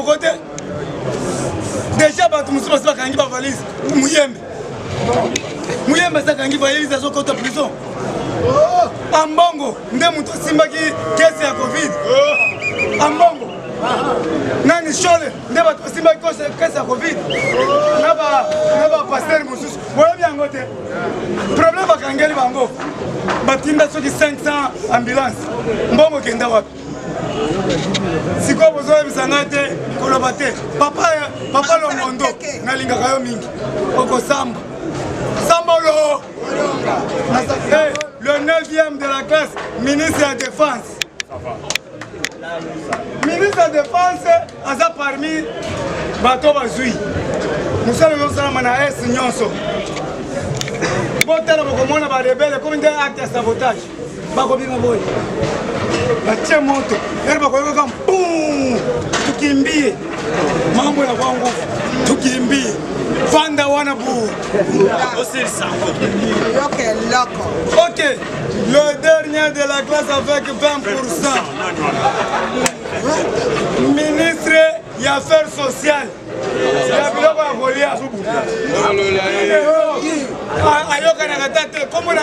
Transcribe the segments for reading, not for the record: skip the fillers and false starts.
côté. Déjà, tu me pas quand il va valise. Mouyembe. Mouyembe, ça quand il va valise, ça côté prison. Ambongo, Ndemuto Simba qui est à Covid. Ambongo. Nani Chole, Ndemuto Simba qui est à Covid. Naba pasteur Moussous. Vous voyez bien côté. Problème à Kangeli Bango. Batinda sur 500 ambulances. Mbongo Kenda wapi. Si quoi vous avez sanate kolobate. Papa Longondo, Nalinga Kayo Mingi. Oko Samba. Sambolo. Le 9e de la classe, ministre de la Défense. Ministre de la Défense, Aza parmi Bato Bazoui. Nous sommes en S. Nyonso. Botala Bokomona ba rebelle comme des actes de sabotage. Bakobinga boy. Batie moto. Erba koyoka kam boum. Tukimbie. Mambo ya kwangu. Tukimbie. Vanda wana bu. Ok. Le dernier de la classe avec 20%. Ministre des Affaires sociales. Ayoka na katate komo na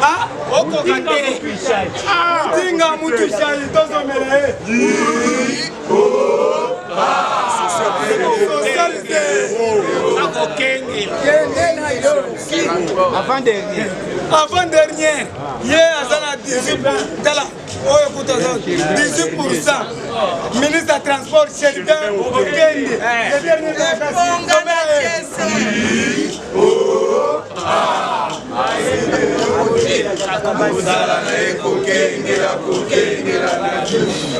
ah oko kate tinga mutu shali tozo mele avant dernier hier azana 18 dala oyo kuta 18%. Ministre du Transport, Sheridan Okende. Le dernier de la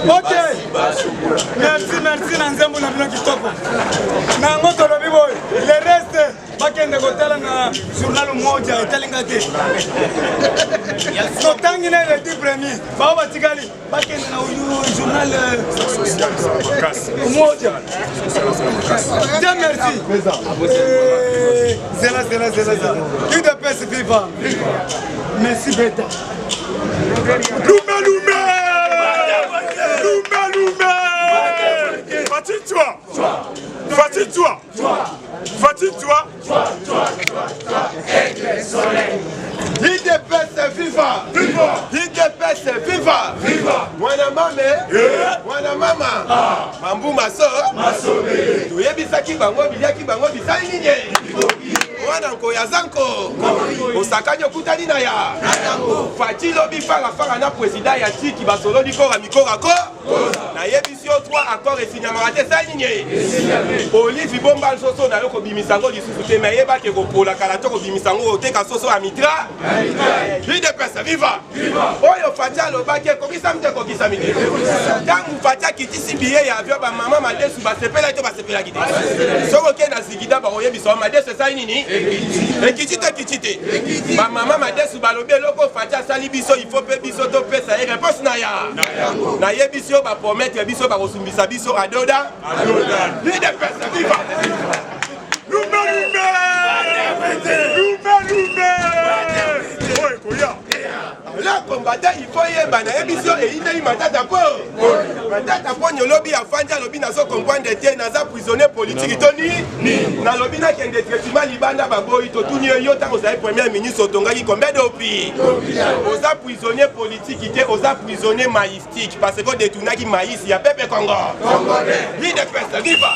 ok. Merci, Nanzembo na bino kitoko. Na ngoto lobi boy. Le reste, bakende kotala na journal moja etalinga te. So tangi na le 10 premier. Ba batikali bakende na journal moja. Dieu merci. Zela. UDPS viva. Merci Beta. Lume. Fatigue-toi. UDPS viva. UDPS viva. Mwana mama. Mambu maso. Tuyebisaki bango biliaki bango bisali ninye. Mwana nko ya zanko. Osakanyo kutani na ya. Fati lobi fara na président ya tiki basolo dikora mikora ko. Na yebisi o 3 accords et signamarate sali ninye. Olive bomba soso na yoko bimisango lisusu te me yeba ke ko pola kala to ko bimisango o te ka soso amitra. UDPS viva. Oyo Fatia lobaki kokisa mte kokisa mite. Tangu Fatia kitisi biye ya avion ba mama madesu ba sepela to ba sepela kiti. Soko ke na zigida ba oyebisa madesu sai nini? Ekitite. Ba mama madesu ba lobi loko Fatia sali biso il faut pe biso to pesa e réponse na ya. Na yebisio ba promettre biso ba kosumbisa biso adoda. UDPS viva. Lume. Oye koya. La combattant il faut yeba na émission et il matata po. Matata po nyolobi afanja lobi na so comprendre te na za prisonnier politique toni na lobi na kende traitement libanda baboyi to tuni yo ta ko za premier ministre otongaki combien d'opi. Oza prisonnier politique te oza prisonnier maïstique parce que détournaki maïs ya peuple Congo. UDPS viva.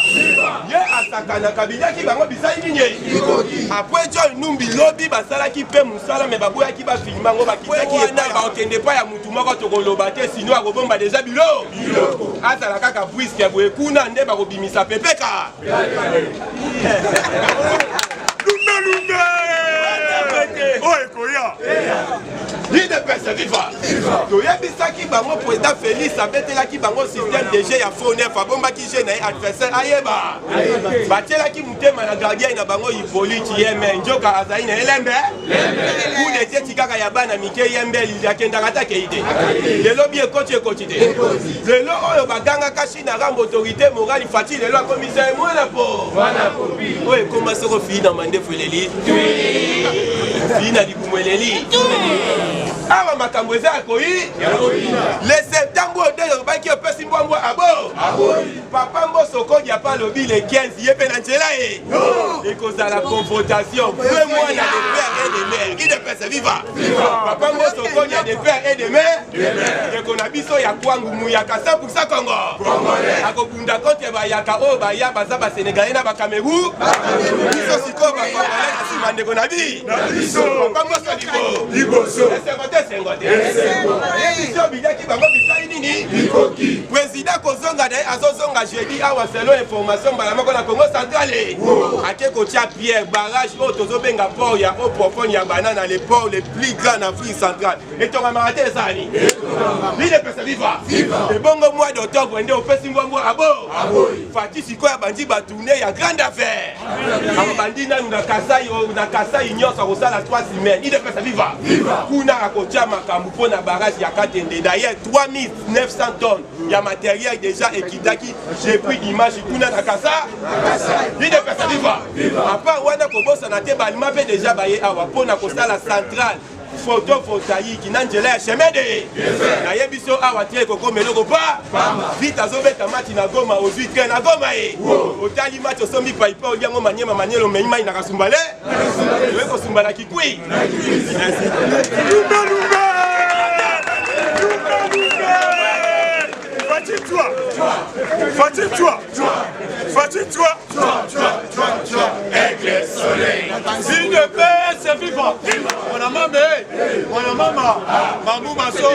Ye asaka na kabila ki bango bisai ninye. Après John Numbi lobi basala ki pe musala me baboya ki ba filmango bakitaki na ba okende pa ya mutu moko to koloba te sino akobomba déjà bilo azala kaka puisque boye kuna nde ba kobimisa pepeka lume oye koya UDPS viva. Toyebisaki bango président Félix abetelaki bango système DG ya Fonef abombaki jeune adversaire ayeba. Batelaki mutema na gardien na bango Hippolyte Yembe njoka azali na elembe. Ku de tikaka ya bana mike Yembe yakenda kata keide. Lelo bi ekoti te. Lelo oyo baganga kashi na rambo autorité morale fati lelo commissaire mwana po. Oye commence ko fi na mande fuleli. Fi na likumweleli. Awa makambo eza koyi le septembre de baki opesi mbwambwa abo papa lobby le 15 yé penangela et cause à la confrontation. Moi il y a des pères et des mères. Qui de père c'est viva. Papa moi soko il y a des pères et des mères. Et qu'on a biso ya kwangu ya ka 100% Congo. Akobunda contre ba ya ka o ba ya baza ba Sénégalais na ba Cameroun. Biso siko ba Congolais na simande qu'on a bi. Papa moi so liboso. C'est président Kozonga azozonga jeudi awa selon information balamako na Congo centrale akeko tia pierre barrage au tozobenga port ya au profond ya banana les ports les plus grands en Afrique centrale et ton amaraté sani il est personne viva et bongo mois d'octobre ndé au pesi ngombo abo fati siko ya bandi ba tourner ya grande affaire aba bandi na Kasai nyonso ko sala 3 semaines il est personne viva kuna akotia makambu pona barrage ya Katende d'ailleurs 3900 tonnes il y a matériel déjà équitaki j'ai pris image kuna na kasa il est personne viva à part wana kobosa na te balima pe déjà baye awa pona ko sala centrale photovoltaïque n'angela ya chemede na yebiso awa tie koko meloko pa vite azobeta mati na Goma ozwi train na Goma e otali mati osombi paipa oliango manyema manyelo meimai na kasumbale we kosumbala kikui Fatigue-toi, avec le soleil. Si le père c'est vivant, mon maman, Mamou Masso,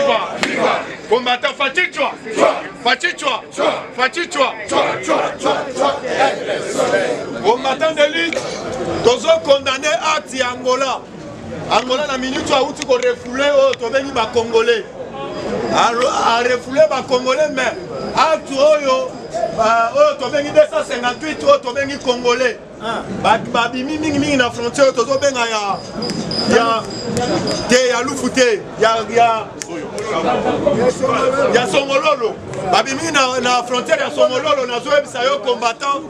combattant, fatigue-toi, combattant d'élite, tous condamnés à Angola. Angola na minute où tu peux refouler au Béni ba Congolais. A refouler ba Congolais mais à Oyo to bengi 258 to bengi Congolais. Ba bimi mingi na frontière to benga ya lufute ya Songololo. Ba bimi na frontière ya Songololo na zo ebisa yo combattant.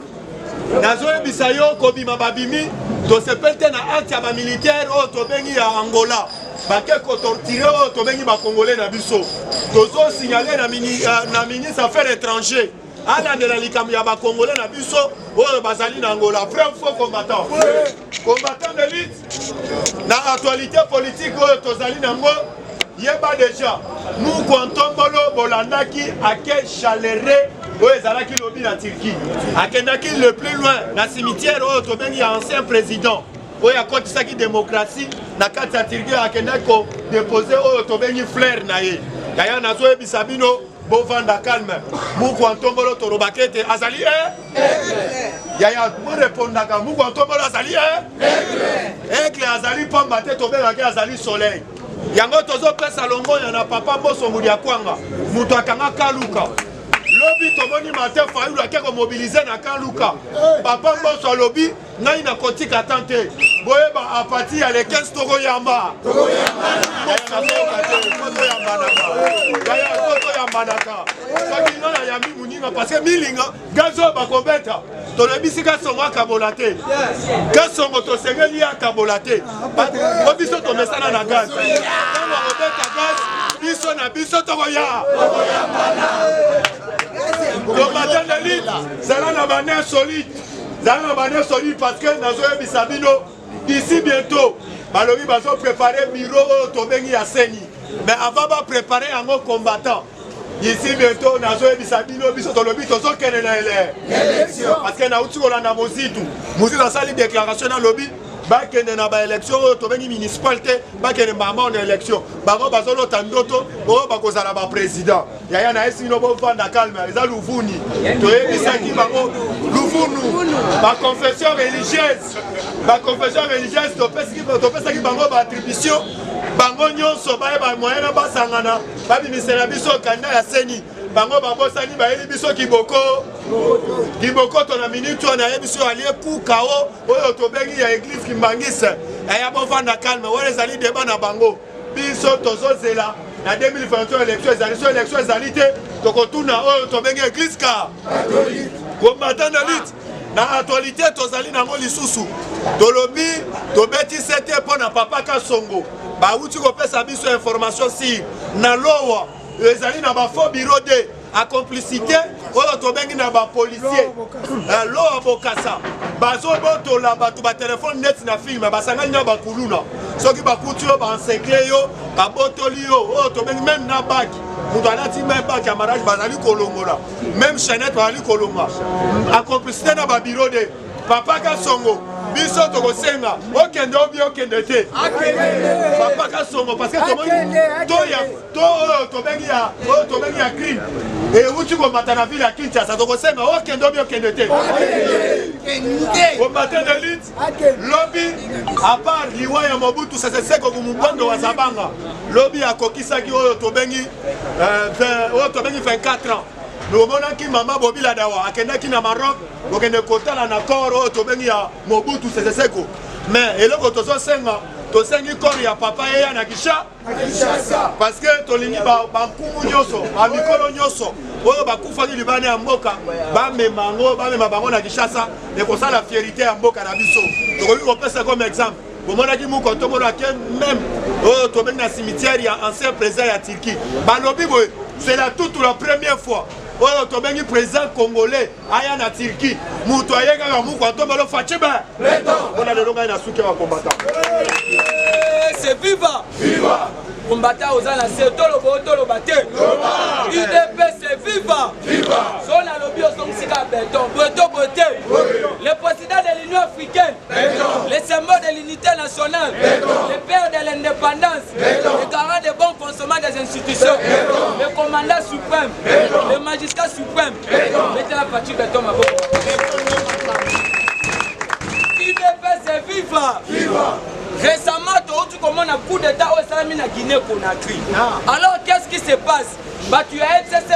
Na zo ebisa yo kobima ba bimi to se pete na acte ya ba militaire to bengi ya Angola. Bakeko torturé to bengi ba Congolais na biso. Tozo signaler na ministre affaires étrangères. Ala de la likam ya ba Congolais na biso o bazali na Angola. Frère faux combattant. Combattant d'élite. Na actualité politique o tozali nango yeba déjà. Nous comptons bolo bolandaki ake chaléré o ezalaki lobi na Turquie. Akendaki le plus loin na cimetière o to bengi ya ancien président. Oya kotisaki démocratie na kati ya Turquie akendaki ko déposer o to bengi fleur na ye. Yaya nazo ebisa bino bo vanda calme. Muku antombolo torobakete azali Yaya mo répondaka muku antombolo azali Aigle azali pamba te tobelaki azali soleil. Yango tozo pesa longo ya na papa mboso ngudi akwanga. Mutu akanga kaluka. Lobby tomoni matin faulu akeko mobiliser na kaluka. Papa mboso lobby ngai na kotika tante. Boyeba a partir ya le 15 toko yamba. Toko yamba. Soki nona yambi muninga parce que milinga gazo bakobeta. Tolebisika songo akabolate. Gasongo to sengeli akabolate. Obiso to mesana na gaz. Kama obeta gaz biso na biso toko ya. Combattant d'élite, ça n'a pas l'air solide. Ça n'a pas l'air solide parce que dans un bisabino, d'ici bientôt, Balobi va préparer le bureau au Tobengi à Seni. Mais avant de préparer un autre combattant, ici bientôt, dans un bisabino, biso tolobi tozo kene na élection. Parce que na uti kolanda mozitu. Mozitu a sali déclaration dans lobby. Bakene na ba élection to bengi municipalité bakene maman na élection bango bazolo tandoto o bakozala ba président yaya na esino bo vanda calme eza luvuni to ebisaki bango luvunu ba confession religieuse to pesaki bango ba attribution bango nyonso ba ba moyen ba sangana ba bimisela biso kanda ya Seni bango babosani ba eli biso Kiboko to na minute na yebiso alie ku kao oyo to bengi ya église Kimbangisa aya bo vanda calme wale zali débat na bango biso tozo zela na 2023 élection ezali te to kotuna oyo to bengi église catholique combattant d'élite na actualité tozali nango lisusu tolobi to beti sete pona papa Kasongo ba uti ko pesa biso information si na lowa ezali na ba faux bureau de à complicité oyo tobengi na bapolisier lo abokasa bazobotola bato batelefone net na filme basangani na bakuluna soki bakuti yo baensekle yo babotoli yo oyo tobengi meme na baki moto alati meme baki ya mariage bazali kolongola meme chainette bazali kolonga acomplicité na babiro de papa Kasongo biso tokosenga okende obi okende te papa Kasongo parce que tobengi ya crime euti komata na ville ya Kinshasa tokosenga okende obi okende te kombatant de lutte lobi à part liwa ya Mobutu Sese Seko Mumbondo wa Zabanga lobi akokisaki oyo tobengi 24 ans nomonaki mama Bobila Dawa akendaki na Maroc okende kotala na koro tobengi ya Mobutu Sese Seko mais eloko tozosenga tosengi koro ya papa eya na Kinshasa parce que tolingi bankumu nyonso bamikolo nyonso oyo bakufaki libane ya mboka bamema bango na Kinshasa ekosala fierité ya mboka na biso tokoki kopesa comme exemple bomonaki muko tomonaki même oyo tobengi na cimetière ya ancien président ya Turquie balobi boye c'est la toute la première fois oyo tobengi président congolais aya na Turquie mutu ayekaka muko atomolo faciba ona lelo ngai na suki ya combattant c'est viva combattant aux anasé tolo baté UDP c'est viva son la lobby au son sika béton beauté le président de l'Union africaine les symbole de l'unité nationale le père de l'indépendance le garant des bons consommateurs des institutions le commandant suprême le magistrat suprême mettez la partie béton ma boue UDP c'est viva récemment, tu commandes un coup d'État au Salami na Guinée-Conakry. Alors, qu'est-ce qui se passe? Tu as FCC,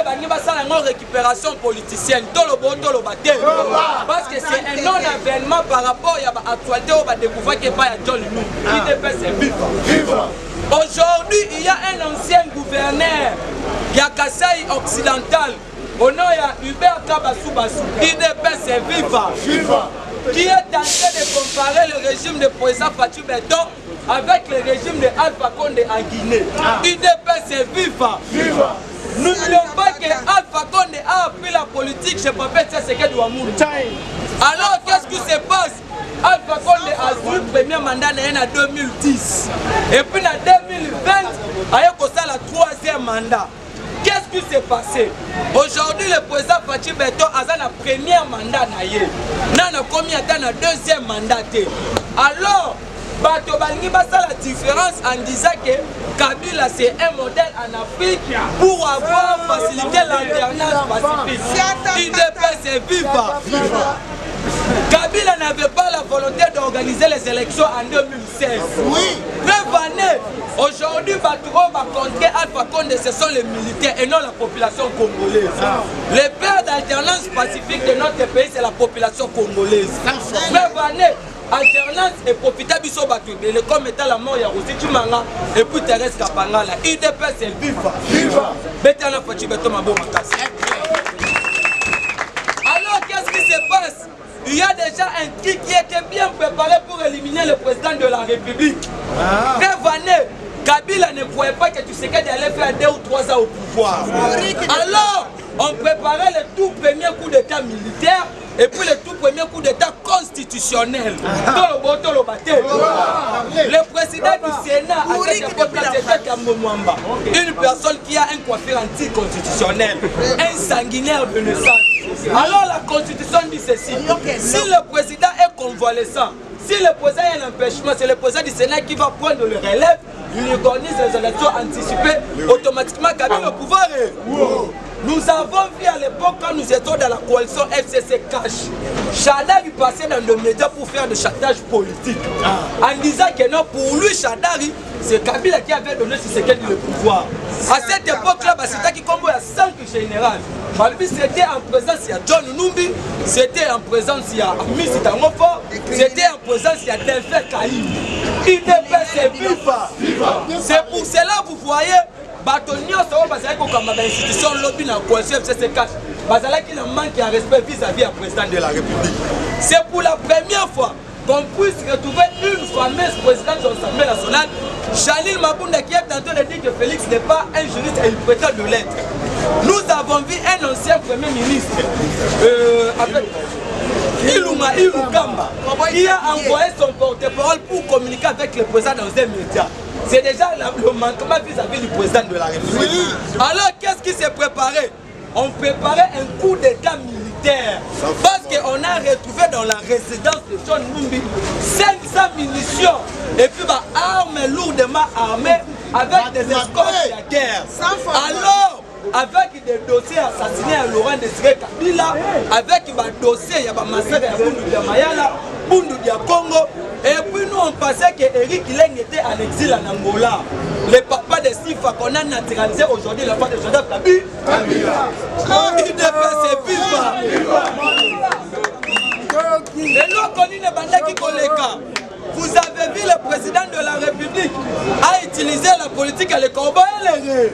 une récupération politicienne. Parce que c'est un non-événement par rapport à l'actualité où on découvre qu'il n'y a pas de John Lunou. IDP, c'est vivant. Aujourd'hui, il y a un ancien gouverneur qui a Kasaï occidental. Au nom de Hubert Kabasou-Bassou. IDP, c'est vivant. Qui est tenté de comparer le régime de président Fatou Beton avec le régime de Alpha Condé en Guinée. UDP c'est vivant. N'oublions pas que Alpha Condé a appris la politique chez Papa Tshisekedi Ouamoulou. Alors qu'est-ce qui se passe? Alpha Condé a eu le premier mandat en 2010. Et puis en 2020, il a eu le troisième mandat. Qu'est-ce qui s'est passé? Aujourd'hui, le président Fatou Beton a eu le premier mandat. Il a commis le deuxième mandat. Alors, la différence en disant que Kabila c'est un modèle en Afrique pour avoir facilité l'alternance pacifique. UDP c'est vivant. Kabila n'avait pas la volonté d'organiser les élections en 2016. Oui. Preuve année, aujourd'hui, Batouro va compter Alpha Condé, ce sont les militaires et non la population congolaise. Le père d'alternance pacifique de notre pays, c'est la population congolaise. Preuve année, alternance et profitable sur Batou. Le comme étant la mort, il y a aussi Tumanga et puis Thérèse Kapangala. UDP, c'est vivant. Betana Fatou Beton Mabo Makasi. Alors, qu'est-ce qui se passe? Il y a déjà un truc qui était bien préparé pour éliminer le président de la République. Prévenez, Kabila ne croyait pas que Tshisekedi allait faire 2 ou 3 ans au pouvoir. Alors, on préparait le tout premier coup d'État militaire et puis le tout premier coup d'État constitutionnel. Le président du Sénat a cette époque, c'était Kambo Mwamba. Une personne qui a un coiffure anticonstitutionnel, un sanguinaire de naissance. Alors la constitution dit ceci, si le président est convalescent, si le président a un empêchement, c'est le président du Sénat qui va prendre le relève, il organise les élections anticipées, automatiquement Kabila au pouvoir. Nous avons vu à l'époque quand nous étions dans la coalition FCC Cash, Chadari passait dans le média pour faire de chantage politique. En disant que non, pour lui, Chadari, c'est Kabila qui avait donné Tshisekedi le pouvoir. À cette époque-là, c'était qui combo à 5 généraux. C'était en présence de John Numbi, c'était en présence de Miss Tamofo, c'était en présence de Delphine Kaïm. IDP, c'est vivant. C'est pour cela, vous voyez, Batonio Sao Bazako comme institution lobby dans la coalition FCC Cash, Bazalaki n'a manqué un respect vis-à-vis du président de la République. C'est pour la première fois qu'on puisse retrouver une fameuse présidente de l'Assemblée nationale, Janine Mabunda, qui est en train de dire que Félix n'est pas un juriste et il prétend de l'être. Nous avons vu un ancien Premier ministre, Iluma Ilukamba, qui a envoyé son porte-parole pour communiquer avec le président dans un média. C'est déjà le manquement vis-à-vis du président de la République. Oui. Alors, qu'est-ce qui s'est préparé? On préparait un coup d'état militaire. Parce qu'on a retrouvé dans la résidence de John Numbi 500 munitions et puis armes lourdement armées avec des escortes de guerre. Alors, avec des dossiers assassinés à Laurent Désiré Kabila, avec des dossiers, il y a des massacres à Bundu de Mayala, Bundu de Congo. Et puis nous on pensait que Eric Leng était en exil en Angola. Le papa de Sifa qu'on a naturalisé aujourd'hui, le papa de Joseph Kabila. Il dépasse viva. Et nous on dit les collègues. Vous avez vu le président de la République a utilisé la politique à l'écombo et les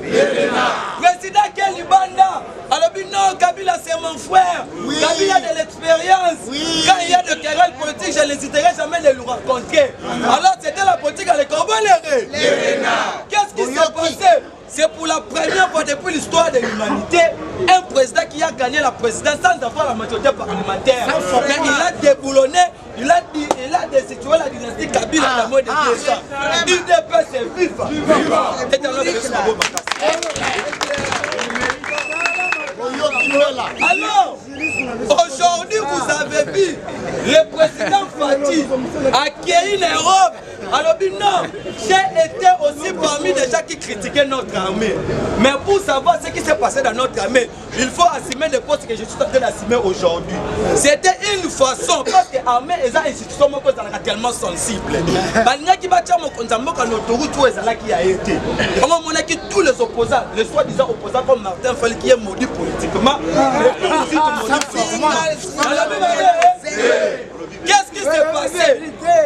président Kelibanda. Alors non, Kabila c'est mon frère. Oui. Kabila a de l'expérience. Oui. Quand il y a de querelles politiques, je n'hésiterai jamais de le rencontrer. Alors c'était la politique à l'écombo et les Qu'est-ce qui s'est passé? C'est pour la première fois depuis l'histoire de l'humanité, un président qui a gagné la présidence sans avoir la majorité parlementaire. Mais il a déboulonné, il a destitué la dynastie Kabila dans moins de 2 ans. UDP c'est vif. Alors, aujourd'hui vous avez vu le président Fati accueillir l'Europe. Alors non, j'ai été aussi parmi des gens qui critiquaient notre armée. Mais pour savoir ce qui s'est passé dans notre armée, il faut assumer les postes que je suis en train d'assumer aujourd'hui. C'était une façon, parce que l'armée est une institution tellement sensible. Qui a été. Tous les opposants, les soi-disant opposants comme Martin Fayol qui est maudit politiquement, qu'est-ce qui s'est passé?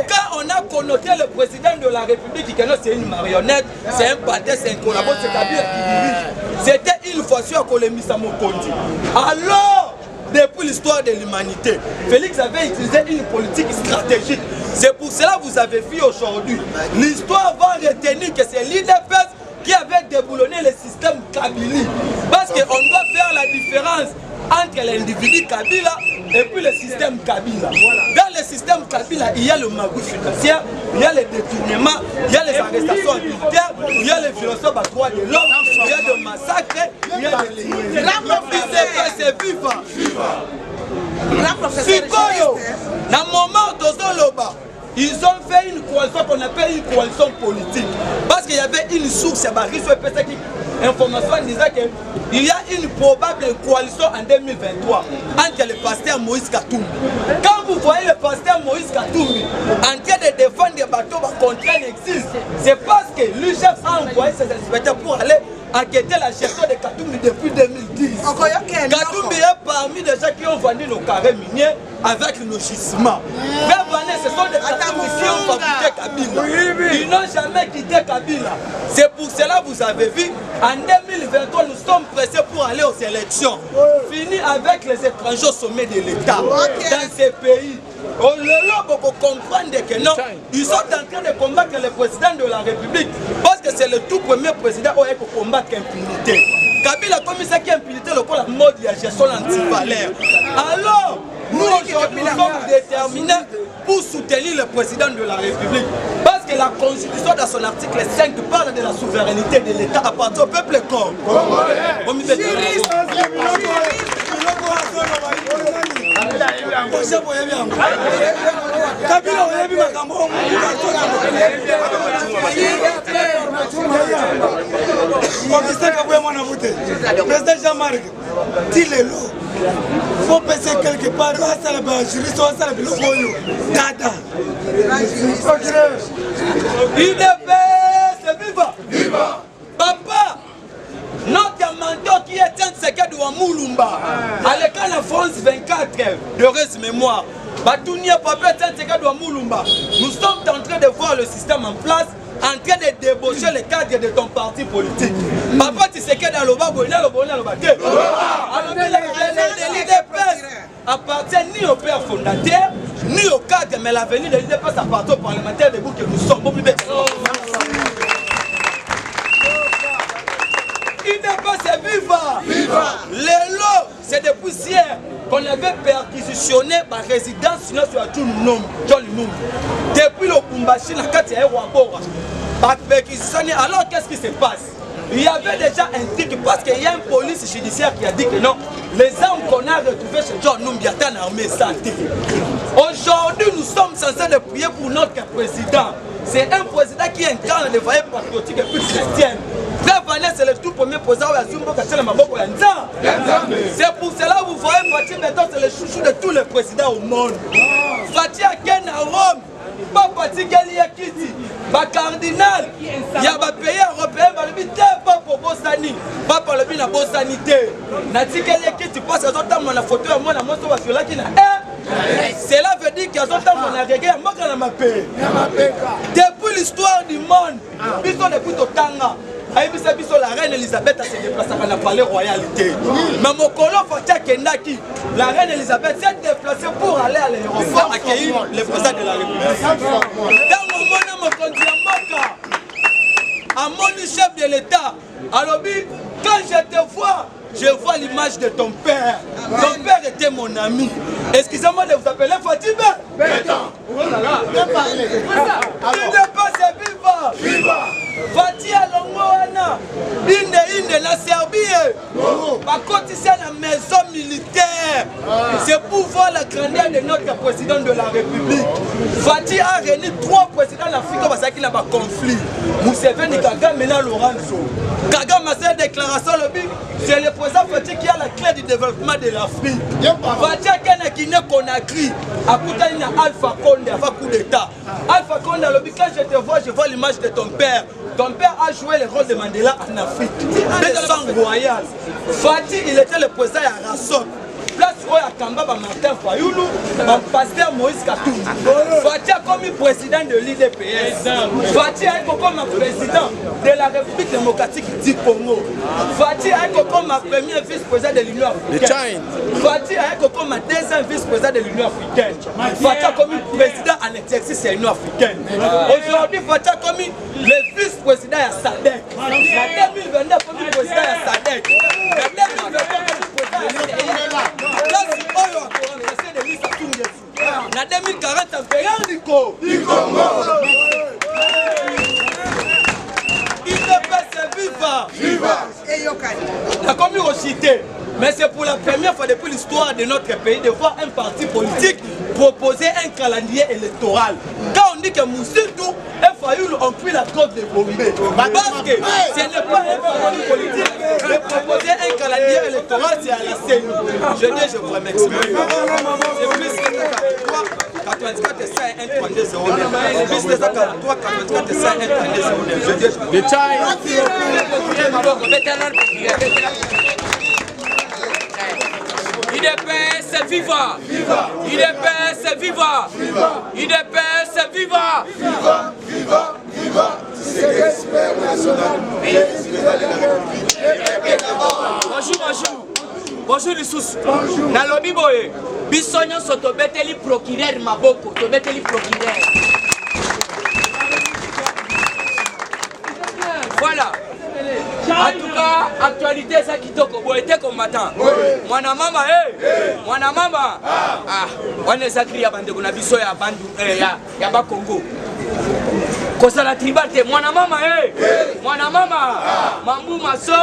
Quand on a connoté le président de la République, qui c'est une marionnette, c'est un pâté, c'est un collaborateur, c'est Kabila qui dirige. C'était une fois sûr qu'on l'a mis à Mokondi. Alors, depuis l'histoire de l'humanité, Félix avait utilisé une politique stratégique. C'est pour cela que vous avez vu aujourd'hui. L'histoire va retenir que c'est l'IDPS qui avait déboulonné le système Kabila. Parce qu'on doit faire la différence entre l'individu Kabila et puis le système Kabila. Dans le système Kabila, il y a le magouille financier, il y a les détournements, il y a les arrestations militaires, il y a les violations des droits de l'homme, il y a des massacres, il y a des lignes. C'est vivant. Sikoyo, dans le moment d'Ozoloba, ils ont fait une coalition qu'on appelle une coalition politique. Parce qu'il y avait une source, information disant qu'il y a une probable coalition en 2023 entre le pasteur Moïse Katumbi. Quand vous voyez le pasteur Moïse Katumbi en train de défendre des bateaux contre un exil, c'est parce que l'UGF a envoyé ses inspecteurs pour aller enquêter la gestion de Katumbi depuis 2010. Katumbi est parmi les gens qui ont vendu nos carrés miniers avec le gisement. Mais ce sont des Katumbi qui ont fabriqué Kabila. Ils n'ont jamais quitté Kabila. C'est pour cela que vous avez vu, en 2023, nous sommes pressés pour aller aux élections. Fini avec les étrangers au sommet de l'État dans ces pays. Le pour comprendre que non, ils sont en train de combattre le président de la République parce que c'est le tout premier président qui pour combattre l'impunité. Kabila a commis ça qui est impunité, le la mode de la gestion anti-valère. Alors, nous aujourd'hui nous sommes déterminés pour soutenir le président de la République. Parce que la Constitution dans son article 5 parle de la souveraineté de l'État à partir au peuple corps. Président Jean-Marc, dis-le, il faut passer quelque part, Dada. UDP, c'est vivant. Viva. Papa, notre mentor qui est un secret de Wamoulumba, à l'école de France 24, de heureuse mémoire. Batounia Papa est un secret de Wamoulumba. Nous sommes en train de voir le système en place, en train de débaucher les cadres de ton parti politique. Papa, tu sais que dans le bas, l'IDPS appartient ni au père fondateur, ni au cadre, mais l'avenir de l'IDPS appartient aux parlementaires debout que nous sommes. UDPS c'est vivant. positionné ma résidence sinon sur John Lumumba. Depuis le Kumbashi, la carte est Wabora. Alors qu'est-ce qui se passe? Il y avait déjà un truc parce qu'il y a une police judiciaire qui a dit que non, les armes qu'on a retrouvées chez John Lumumba en armée santé. Aujourd'hui, nous sommes censés de prier pour notre président. C'est un président qui incarne les valeurs patriotiques et plus chrétiennes. Frère Vanessa, c'est le tout premier président où il y a Zumbo Kachela Maboko Yanza. C'est pour cela que vous voyez Fatih maintenant, c'est le chouchou de tous les présidents au monde. Fatih Aken à Rome, pas Fatih Gali Yakiti, pas cardinal, il y a des pays européens, pas pour Bossani, pas pour le bien à Bossanité. Nati Gali Yakiti passe à temps la photo à moi, la moto sur la qui n'a cela veut dire qu'il y a d'autres temps qu'on a regardé depuis l'histoire du monde, depuis Totanga. La reine Elisabeth a se déplacé dans le palais royalité. Mais mon colon Fatia Kendaki, la reine Elisabeth s'est déplacée pour aller à l'aéroport accueillir le président de la République. Dans mon moment, mon candidat à mon chef de l'État, alors quand je te vois, je vois l'image de ton père. Ton père était mon ami. Excusez-moi de vous appeler Fatima. Il n'est pas viva. Fatia Longoana. Inde na Serbie. Par contre, c'est la maison militaire. C'est pour voir la grandeur de notre président de la République. Fatia a réuni 3 présidents d'Afrique parce qu'il y a un conflit. Museveni, Kagame et Lorenzo. Kagame a fait une déclaration, c'est le président Fatia qui a la clé du développement de l'Afrique. Fatia qui a Guinée-Conakry, à côté de Alpha Condé, avant coup d'État. Alpha Condé, quand je te vois, je vois l'image de ton père. Ton père a joué le rôle de Mandela en Afrique. De sang royal. Fatih, il était le président à Rassop. Place où il y a Kamba, Martin Fayoulou, pasteur Moïse Katou. Fatih a commis président de l'IDPS. Fatih a comme président de la République démocratique du Congo. Fatih a comme premier vice-président de l'Union africaine. Fatih a comme deuxième vice-président de l'Union africaine. Fatih a commis président en exercice de l'Union africaine. Aujourd'hui, Fatih a commis le vice-président à SADC. En 2029, commis président à SADC. En 2029, na 2040 impérial du Congo. Il ne peut se vivre. La communauté. Mais c'est pour la première fois depuis l'histoire de notre pays de voir un parti politique proposer un calendrier électoral. Quand on dit que Moussindou et Fayoulou ont pris la côte de Bombay, parce que ce n'est pas un parti politique de proposer un calendrier électoral, c'est à la CENI. Je dis, je vous remercie. C'est plus que 84 et 1 32 0. Plus que 43, 84 et 1 32 0. Je dis, je IDPS viva! IDPS viva! IDPS viva! Bonjour les sous. Nalobi boye. Bisonyo soto beteli procureur maboko. To beteli procureur. Voilà. En tout cas, actualité ça qui toko boete combattant. Mwana mama mwana mama. On est sacré à bande kuna biso ya bandu ya ba Congo. Kosa la tribalité mwana mama mwana mama mambu maso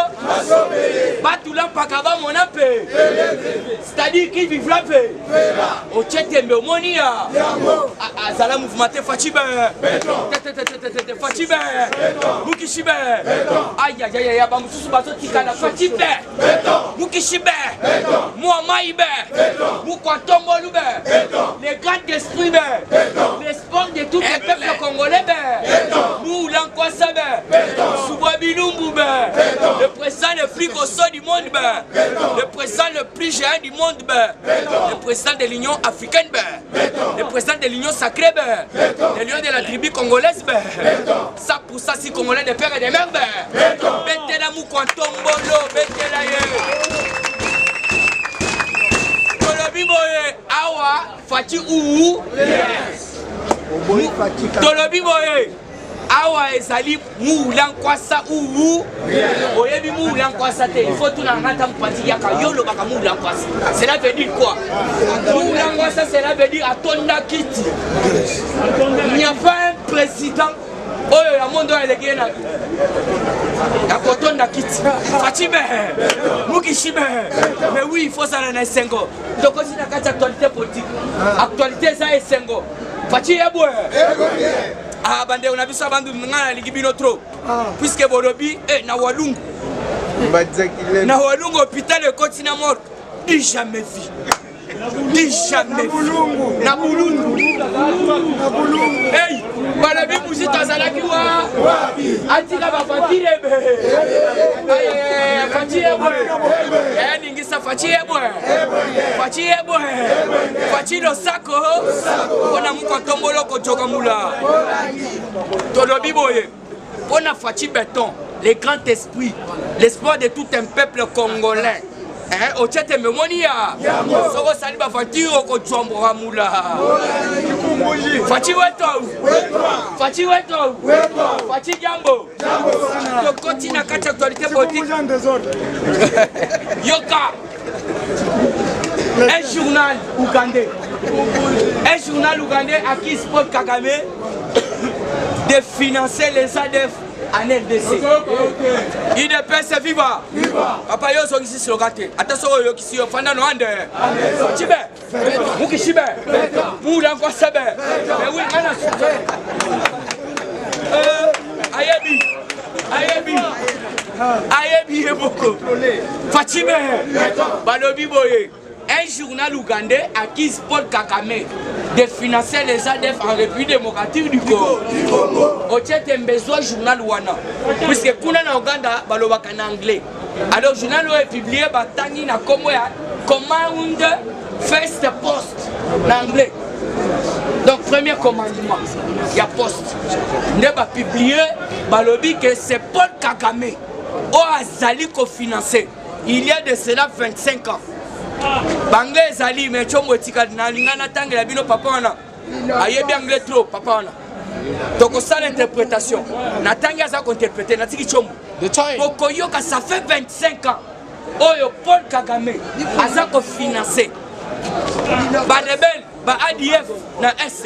batula pakaba monape. C'est-à-dire qui vivent la paix. Au Tchetembe au Monia. Azala mouvement Fachibe. Fachibe. Mukishibe. Aïe aïe aïe aïe bamususu bazo tikana Fachibe. Mukishibe. Muamaïbe. Mukwatombolube. Les grands d'esprit les sports de tous les peuples congolais Moulankwassabe. Soubabilumbu. Le président le plus costaud du monde. Le président le plus géant du monde, le président de l'Union africaine, le président de l'Union sacrée, le lion de la tribu congolaise, ça pour ça si congolais de père et de mère, Betela Mukwantombolo, Betela ye. Tolobi boye, awa, Fati ou. Tolobi boye. awa ezali muula nkwasa uwu oyebi muula nkwasa te il faut tout nangata mpati yaka yolo baka muula nkwasa cela veut dire quoi muula nkwasa cela veut dire atonda kiti il n'y a pas un président oyo ya mondo eleki na akotonda kiti fachibe mukishibe mais oui il faut ça na esengo tokosi na kati actualité politique actualité ça esengo fachi yebwe ah bande on a biso bandu ngana ligibino trop puisque bolobi na walungu hôpital de continent mort jamais vu jamais na bulungu hey balabi muzita zalaki wa atika ba fatire be fatire be ningisa fatire be fatire sako ona mko tombolo ko chokamula tolobi boye ona fatire béton les grands esprits l'espoir de tout un peuple congolais. Au chat me monia soko sali ba fatiro ko chombo ramula fachi weto fachi jambo to continue kati actualité politique yoka un journal ougandais à qui Sport Kagame de financer les ADF en RDC. IDPS viva. Papa yo so kisi slogate. Attention yo kisi yo fanda no ande. Chibe. Mukishibe. Mula kwa sabe. Mais oui, ana. Ayebi eboko. Fachibe. Balobi boye. Un journal ougandais à qui Paul Kagame de financer les ADF en République démocratique du Congo. Au tient un besoin journal wana. Puisque kuna na Ouganda balobaka en anglais. Alors journal est publié batangi na komo ya command first post en anglais. Donc premier commandement, il y a poste. Ne ba publié balobi que c'est Paul Kagame au azali ko financer. Il y a de cela 25 ans. Banglais zali mais chombo tika na lingana tangela bino papa wana ayebi anglais trop papa wana donc ça l'interprétation na tanga za ko interpréter na tiki chombo bokoyoka ça fait 25 ans oyo Paul Kagame aza ko financer ba rebelle ba ADF na S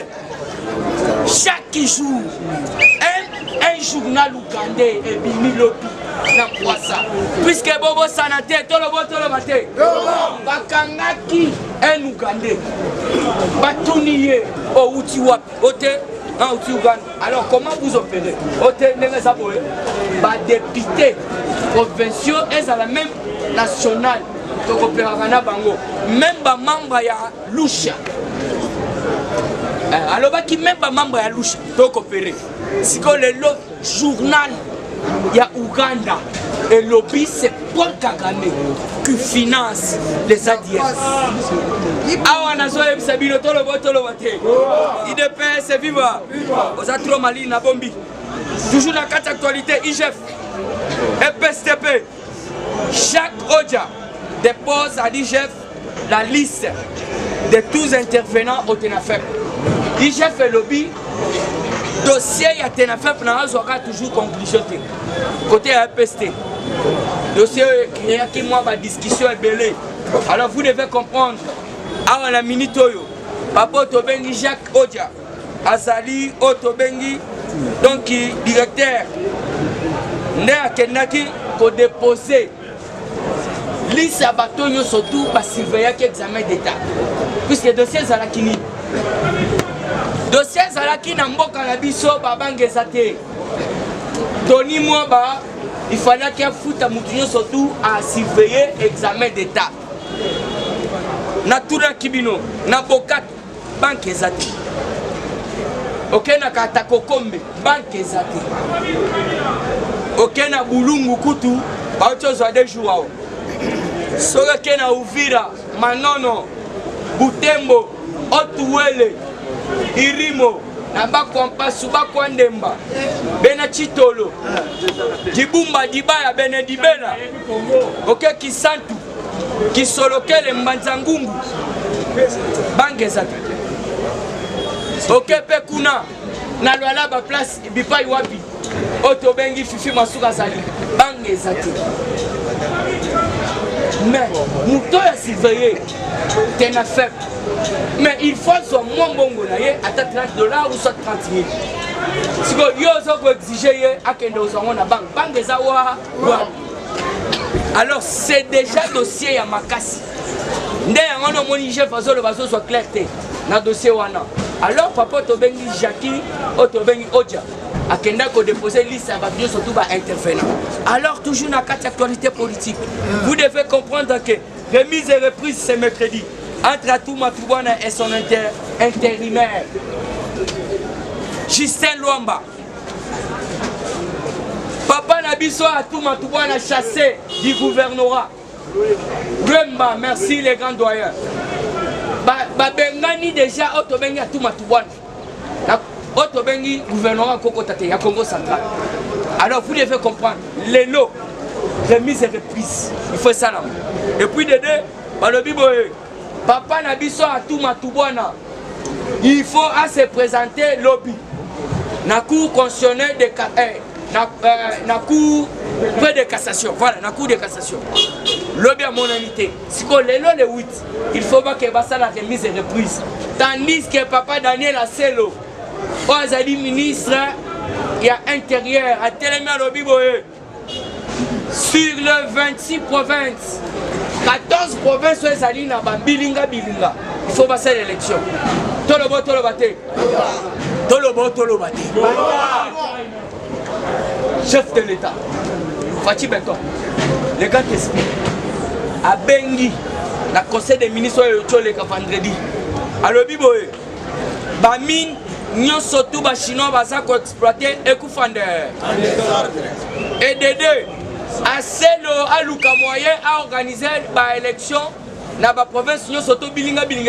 chaque jour un journal ougandais et bimilopi na kwasa puisque bobo sanate tolo mate bakangaki un ougandais batuniye o uti wapi ote en uti Uganda. Alors comment vous opérez ote nengeza boye ba député provinciaux et à la même nationale to opérera na bango même ba membre ya lusha alors baki même ba membre ya lusha to coopérer siko le journal il y a Ouganda et lobby c'est Paul Kagame qui finance les ADF. Awa nazoe bisabino tolo bate. IDPS viva. Ozatro Mali na bombi. Toujours la carte actualité IGF. EPSTP. Chaque Odia dépose à l'IGF la liste de tous intervenants au TENAFEP. IGF et lobby dossier ya TENAFEP na azoka toujours conclusion te côté APST dossier qui moi ba discussion est belé. Alors vous devez comprendre à la minute oyo papa Tobengi Jacques Odia azali Otobengi donc directeur né akendaki ko déposer liste à bateau surtout ba surveiller examen d'état puisque dossier za la kini dossier zalaki na mboka na biso babangeza te Tony Mwaba il fallait qu'il foute mutunyo surtout à surveiller examen d'état na tura kibino na bokat banque ezati OK na katako kombe banque ezati OK na bulungu kutu baocho za de jours soka kena Uvira Manono Butembo Otuwele Irimo namba kompasu bakwandemba bena chitolo dibumba dibaya bene dibela OK kisantu kisolokele mbanzangungu bangeza OK pe kuna na lwala ba place bipai wapi oto bengi fifi masuka zali bange zati mais muto ya surveiller tena faible mais il faut son mon bongo na ye ata $30 ou soit 30 000 siko yo zo ko exiger ye akende ozango na banque eza wa alors c'est déjà dossier ya makasi nde yango no moni chef azolo bazo soit clair te na dossier wana alors papa to bengi Jackie o to bengi Odia akenda ko déposer liste à babio surtout ba intervenant alors toujours na carte actualité politique vous devez comprendre que remise et reprise c'est mercredi entre Atouma Toubana et son intérimaire Justin Luamba. Papa Nabiso Atouma Toubana chassé du gouvernorat. Luamba, merci les grands doyens. Bengani déjà Otobengi Atouma Toubana. Otobengi gouvernorat Kokotate, ya Congo central. Alors vous devez comprendre, les lots, remise et reprise. Il faut ça là. Et puis de deux, Balobi Boye. Papa Nabiso Atouma Toubana, il faut se présenter lobby. Na cour constitutionnelle de na cour près de cassation. Voilà, na cour de cassation. Lobby à mon unité. Si on le 8, il faut pas que ça la remise et reprise. Tandis que papa Daniel Asselo, Ozali ministre, il y a intérieur à Télémia lobby boye. Sur les 26 provinces. 14 provinces sont allées dans Bilinga. Il faut passer l'élection. Tolobo. Chef de l'État. Fatih Beton. Les gars t'expliquent. À Bengi, le conseil des ministres est vendredi. À l'Obiboé. Bamine, nous surtout les Chinois qui exploiter et qui font et de deux. Asselo à Luka moyen à organiser l'élection dans la province de Soto Bilinga. Il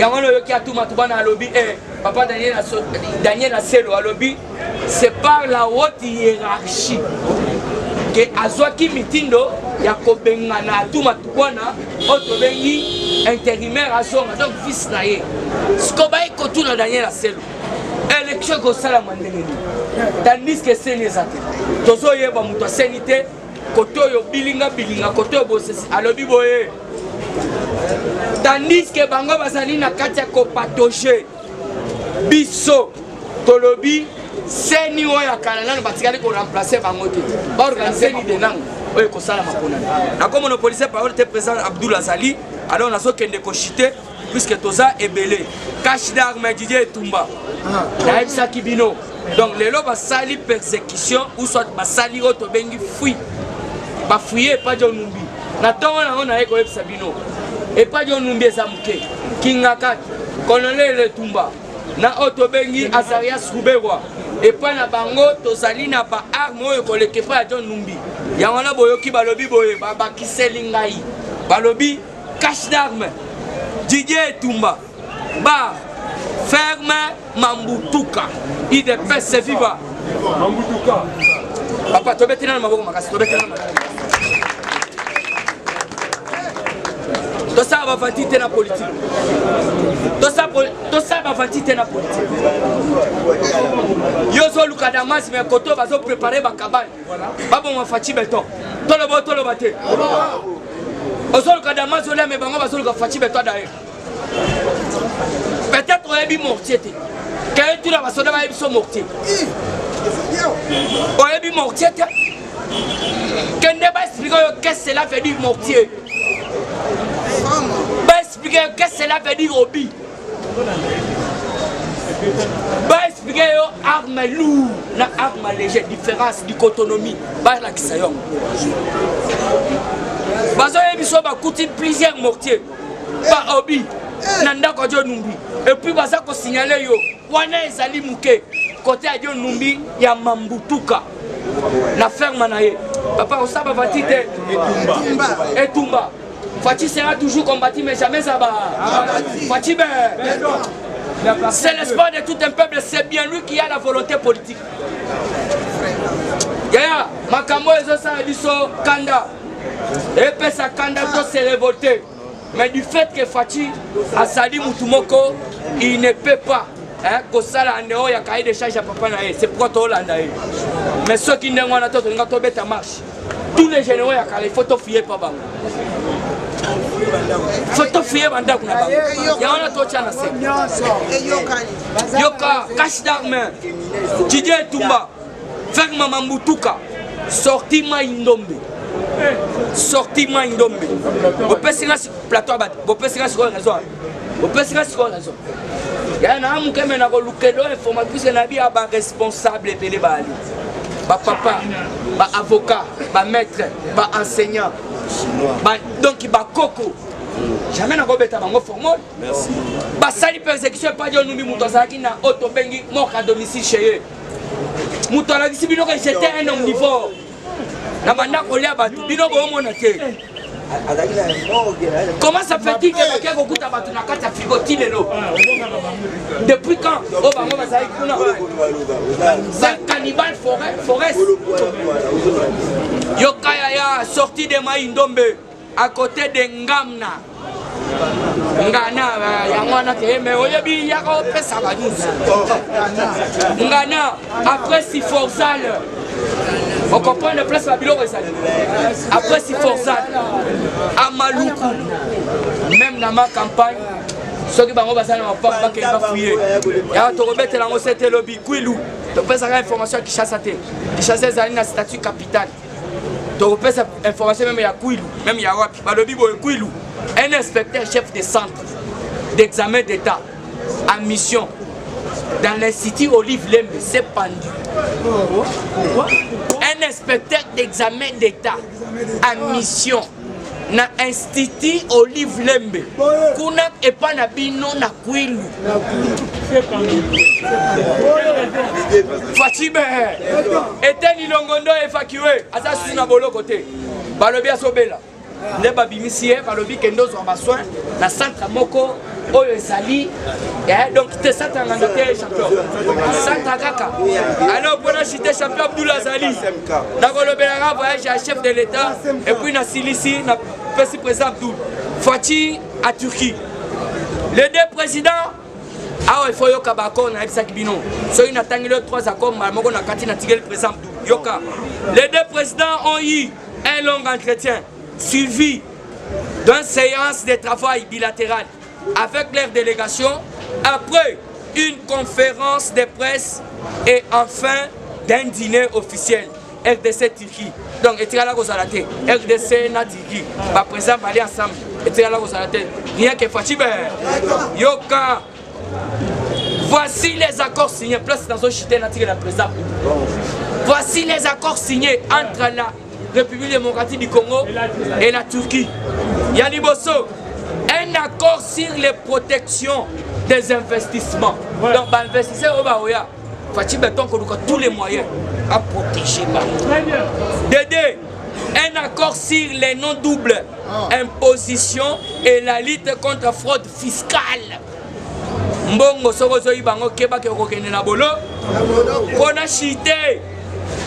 y a un qui a tout matouban à lobby et papa Daniel Asselo à lobby, c'est par la haute hiérarchie que Azwaki Mitindo, il y a Kobengana tout matouana, autre bengi intérimaire à son donc fils naïe. Ce qu'on va écouter dans Daniel Asselo. Élection ko sala mandengeni tandis que c'est les athées tozo yeba muto sanité koto yo bilinga koto bosesi alobi boye tandis que bango bazali na kati ko patoger biso tolobi seni oya kanana batikali ko remplacer bango te ba organiser ni denang oyo ko sala makona na comme le policier parole était présent Abdoul Azali alors on a so kende ko chiter puisque toza ebelé cache d'armes Didier Tumba na Kibino. Donc les lois sali persécution ou soit sali auto bengi fui ba fouiller pas de numbi na tonga on a ko Sabino et pas de numbi zamuke kingaka colonel Tumba na auto bengi Azarias Ruberwa et pas na bango tozali na ba arme oyo ko leke pas de numbi ya wana boyoki balobi boye ba kiselingai balobi cache d'armes Didier Tumba bar ferme Mambutuka IDPS viva Mambutuka papa tobeti na maboko makasi tobeti na to ça va vanité na politique to ça va vanité na politique yozo luka damas mais koto bazo préparer ba cabane babo ma Fatih Beton tolo bate ozo luka damas ole mais bango bazo luka Fatih Beton d'ailleurs. Peut-être on a eu mortier. Quand tu l'as passé, on a eu mortier. On a eu mortier. Quand on va expliquer qu'est-ce que cela veut dire mortier. On va expliquer qu'est-ce que cela veut dire hobby. On va expliquer arme lourde, la arme légère, différence d'autonomie. Par la Kisayon. Parce qu'on a eu plusieurs mortiers. Pas hobby. Nanda ko jo numbi et puis baza ko signaler yo wana ezali muke côté a jo numbi ya Mambutuka la ferme na ye papa on saba vatite et Tumba Fatih sera toujours combattu mais jamais ça va Fatih c'est l'espoir de tout un peuple, c'est bien lui qui a la volonté politique. Yaya makambo ezo sa biso kanda et puis sa kanda to se révolter. Mais du fait que Fatih a sali Moutoumoko, il ne peut pas kosala ndeo ya cahier de charge ya papa na ye c'est pourquoi tolanda ye mais ceux qui ndenge wana tolinga tobeta marche tous les généraux ya kala il faut tofier pa bango faut tofier bandako na bango ya wana totia na se yoka cache d'armes Didier Tumba ferme Mambutuka sorti Maindombe sorti Maindombe bopesi na plateau abad bopesi na siko raison bopesi na siko raison ya na amuke mena ko lukedo informatrice na bi aba responsable pele bali ba papa ba avocat ba maître ba enseignant ba donc ba koko jamais na ko beta bango formol merci ba sali persécution pas dio numbi muto azaki na auto bengi mort à domicile chez eux muto ala kisi bino ko j'étais un omnivore na banda ko lia ba bino bo mona te. Comment ça fait-il que quelqu'un goûte à battre na kata frigotine lelo? Depuis quand? Oh bah moi ça c'est un cannibale forest. Yokaya sorti de Maindombe à côté de Ngamna. Ngana yangwana te mais oyebi yako pesa ba Ngana après si Forzal. On comprend le place la bilo après si Forzal à Maloukou même dans ma campagne ceux qui vont passer dans ma pas qu'il va fouiller ya to remettre la recette lobby Kouilou to pesa information qui chasse até qui chasse les na statut capital to pesa information même ya Kouilou même ya wapi ba lobby boy Kouilou un inspecteur chef de centre d'examen d'état en mission dans l'Institut Olive Lembe, c'est pendu. Un inspecteur d'examen d'État en mission dans l'Institut Olive Lembe. Kuna et pas na bino na Kouilou. Fatime. Eten Ilongondo évacué. Asa suna bolo côté. Balobi asobela. Ne babimisie balobi kendo zo bassoin na centre moko oyo ezali donc te centre nganda te champion centre kaka alors pour acheter champion Abdoulaye Zali na kolobela voyage à chef de l'état et puis na Silisi na président Abdoul Fati à Turquie les deux présidents il faut yoka bako na ebisa kibino so ina tangile 3 accords moko na kati na tigel président Abdoul yoka les deux présidents ont eu un long entretien suivi d'une séance de travail bilatérale avec leur délégation, après une conférence de presse et enfin d'un dîner officiel. RDC Turquie. Donc, et là, vous allez RDC na Turquie. Par présent, aller ensemble. Et là, vous allez rien que Fatime. Yoka. Voici les accords signés. Place dans un chité naturel la présent. Voici les accords signés entre la République démocratique du Congo et la Turquie. Yaliboso, un accord sur les protections des investissements. Donc, investisseurs au Baoya, Fatih Beton tous les moyens à protéger. Dédé, un accord sur les non-doubles impositions et la lutte contre la fraude fiscale. Mbongo Sorozo Ibango Kebake Rokene Nabolo. On a chité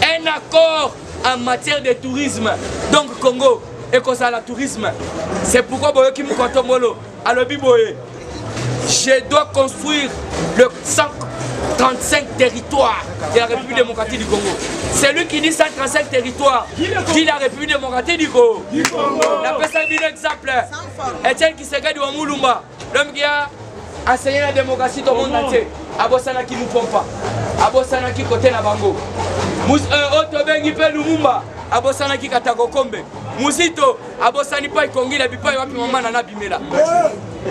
un accord en matière de tourisme. Donc Congo et comme ça le tourisme. C'est pourquoi Boyo Kim Kontomolo à l'Obiboye. Je dois construire le 135 territoires de la République démocratique du Congo. C'est lui qui dit 135 territoires qui la République démocratique du Congo. La personne dit l'exemple. Etienne Kisega du Wamulumba, l'homme qui a enseigné la démocratie au monde entier. Abosana qui nous pompe pas. Abosana qui côté na bango. Otobengi pe Lumumba. Abosana qui katako kombe. Musito abosani pa ikongi la bipa wapi mama na bimela.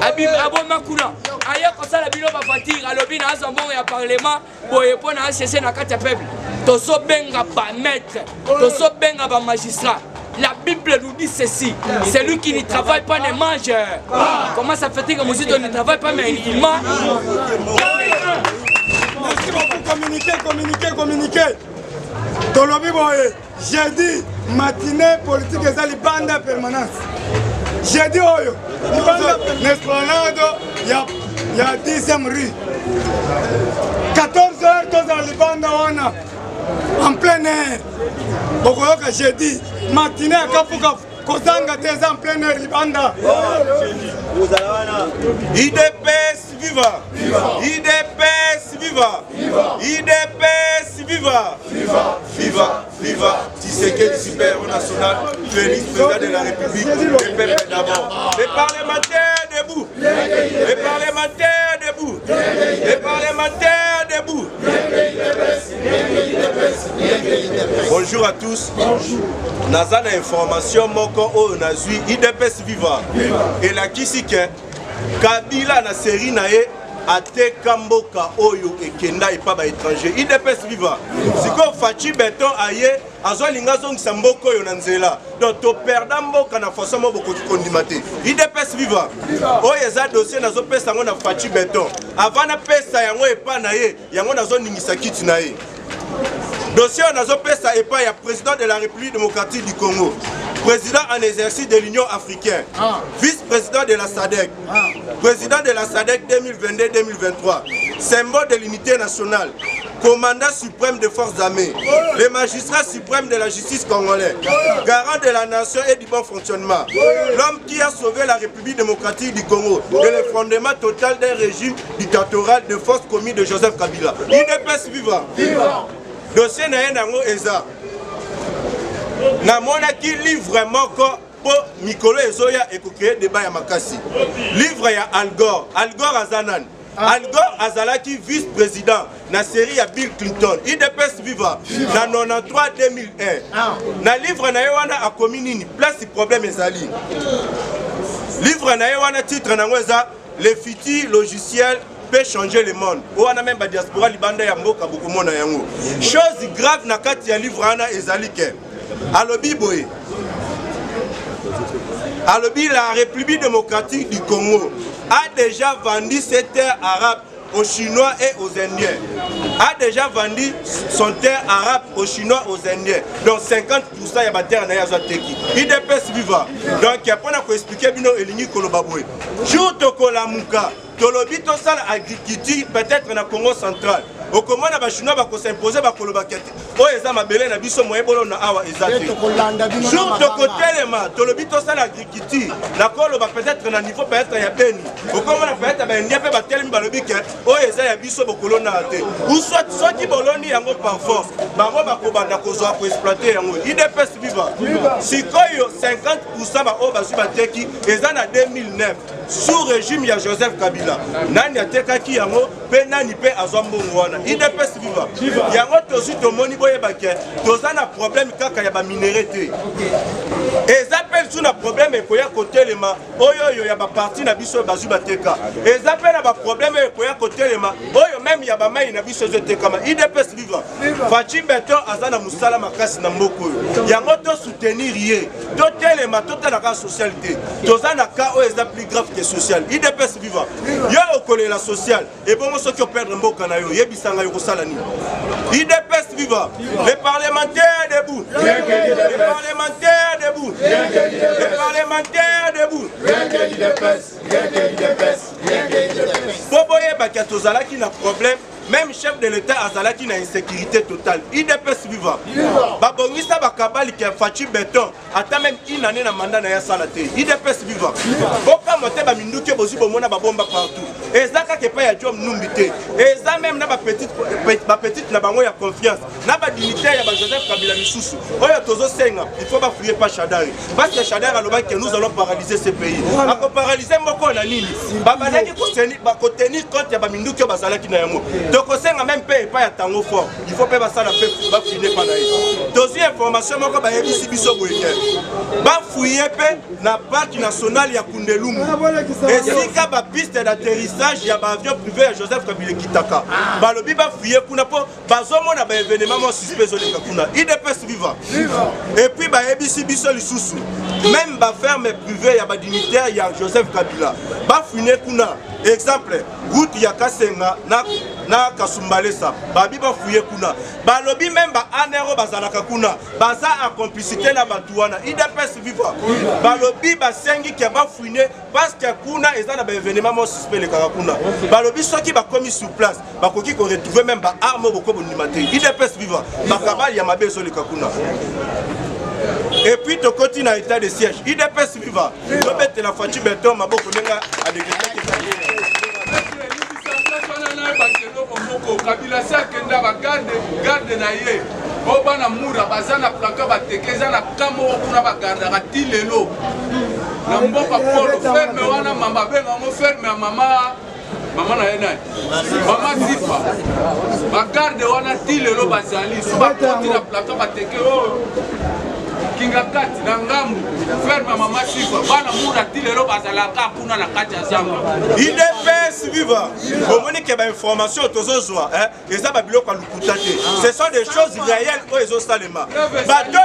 Abo makuna. Aya kosa la bino ba fatir alobi na azambo ya parlement boye pona chercher na kati ya peuple. Toso benga ba maître, toso benga ba magistrat. La Bible nous dit ceci, celui qui ne travaille pas ne mange. Comment ça fait que Musito ne travaille pas mais il mange? Merci beaucoup, communiquer. Tolobi boye, jeudi matinée politique et les bandes de permanence. Jeudi oyo, l'esplanade, il y a 10e rue. 14h, tous dans les bandes en plein air. Bokoyoka jeudi matinée à Kapuka, Kozanga des en plein air libanda. IDPS viva! IDPS IDPS viva! IDPS viva! Viva! Tshisekedi super national, Félix président de la République, le peuple d'abord. Les parlementaires debout! Les parlementaires debout! Les parlementaires debout! Bonjour à tous. Naza na information moko o nazui IDPS viva. Et la kisike Kabila na série nae ate kamboka oyo ekenda epa ba étranger. IDPS viva. Siko Fachi Beton aye azo linga zongisa mboko oyo na nzela. Donc to perdant mboka na façon mo boko kondimate. IDPS viva. Oyo eza dossier nazo pesa ngo na Fachi Beton. Avant na pesa yango epa na ye, yango nazo ningisa kiti na ye. Dossier nazo pesa epa ya président de la République démocratique du Congo. Président en exercice de l'Union africaine, vice-président de la SADC, président de la SADC 2022-2023, symbole de l'unité nationale, commandant suprême des forces armées, le magistrat suprême de la justice congolaise, garant de la nation et du bon fonctionnement, l'homme qui a sauvé la République démocratique du Congo de l'effondrement total d'un régime dictatorial de force commis de Joseph Kabila. IDPS viva. Dossier na nango eza. Namona qui livre moko po Mikolo Ezoya et créer débat ya makasi. Livre ya Al Gore. Al Gore azanan. Al Gore azalaki vice-président na série ya Bill Clinton. IDPS viva na 93-2001. Na livre na wana a komi nini place problème ezali. Livre na wana titre nango eza les futurs logiciels peut changer le monde. On a même la diaspora libanda ya mboka beaucoup mona yango. Chose grave na kati ya livre ana ezali ke alobi boye. Alobi la République démocratique du Congo a déjà vendu ses terres arabes aux Chinois et aux Indiens. A déjà vendu son terre arabe aux Chinois et aux Indiens. Donc 50% ya ba terre na ya zoteki. IDPS viva. Donc il y a pas na expliquer bino elingi kolobabwe. Jour tokola muka. Tolobi to sala agriculture peut-être na Congo central. Au comment na ba Chinois ba ko s'imposer ba koloba kete. O eza mabele na biso moye bolo na awa ezate. Jour to kotelema tolobi to sala agriculture na koloba peut-être na niveau peut-être ya beni. Au comment na peut-être ba ndia pe ba telemi ba lobi ke o eza ya biso bokolo na te. Ou soit soki boloni yango par force. Bango ba ko banda ko zo ko exploiter yango. IDPS viva. Sikoyo 50% ba o ba su ba teki eza na 2009 sous régime ya Joseph Kabila. Nani atekaki yango pe nani pe azwa mbongo wana. IDPS viva. Yango tozi tomoni boye bake toza na problème kaka ya ba minéré te. Ezapel sous na problème ekoya kotelema oyo ya ba parti na biso bazu bateka. Ezapel na ba problème ekoya kotelema oyo même ya ba mai na biso zoteka ma. IDPS viva. Fachi Beton azana musala makasi na mboko yo. Yango to soutenir ye. To telema to la socialité. Toza na ka o eza plus grave que social. IDPS viva. Yo okole la social et bon ceux qui perdre mboka na yo yebisanga yo kosala ni. IDPS viva. Les parlementaires debout. Les parlementaires debout. Les parlementaires debout. Boboye bakatozala qui n'a problème. Même chef de l'État azalaki na insécurité totale. IDPS viva. Babongisa bakabali ki Fachi Beton ata même une année na mandat na ya salate. IDPS viva. Boka mote ba minduke bozi bomona ba bomba partout. Ezaka ke pa ya Jom Numbité. Eza même na ba petite na bango ya confiance. Na ba dignitaire ya ba Joseph Kabila misusu. Oyo tozo senga, il faut ba fouiller pas Chadari. Parce que Chadari aloba que nous allons paralyser ce pays. Ako paralyser moko na nini? Baba naki ko tenir compte ya ba minduke bazalaki na yango. Tokosenga même paye pas ya tango fort. Il faut pas ça la paix va finir par là. Deuxième information moko ba yebisi biso boyeke. Ba fouiller pe na parc national ya Kundelungu. Et si ka ba piste d'atterrissage ya ba avion privé ya Joseph Kabila Kitaka. Ba lobi ba fouiller kuna po bazomo na ba événement mo suspect zo le kakuna. IDPS viva. Et puis ba yebisi biso lisusu. Même ba ferme privée ya ba dignitaire ya Joseph Kabila. Ba fouiller kuna. Exemple, route ya Kasenga na Kasumbalesa, babi ba fouiller kuna. Balobi même ba anero bazalaka kuna. Baza en complicité na batuana. IDPS viva. Balobi ba sengi ki ba fouiller parce que kuna eza na ba événement mo suspect le kakuna. Balobi soki ba commis sur place, ba koki ko retrouver même ba arme boko bonimate. IDPS viva. Ba kabali ya mabezo le kakuna. Et puis tu continues à état de siège. IDPS viva. Robert la Fachi Beton maboko nenga a décrété Kabila sakenda ba garde na ye o bana mura bazana planka batekeza na kamo kuna ba garde ati lelo na mboka polo ferme wana mama benga mo ferme ya mama na yena mama Zifa ba garde wana ti lelo bazali so ba koti na planka bateke o kinga kati na ngambu ferme mama Zifa bana mura ti lelo bazala ka kuna na kati ya zamba IDPS viva omoni ke ba information tozozwa et ça ba biloko lukuta te ce sont des choses réelles o ezo salema bato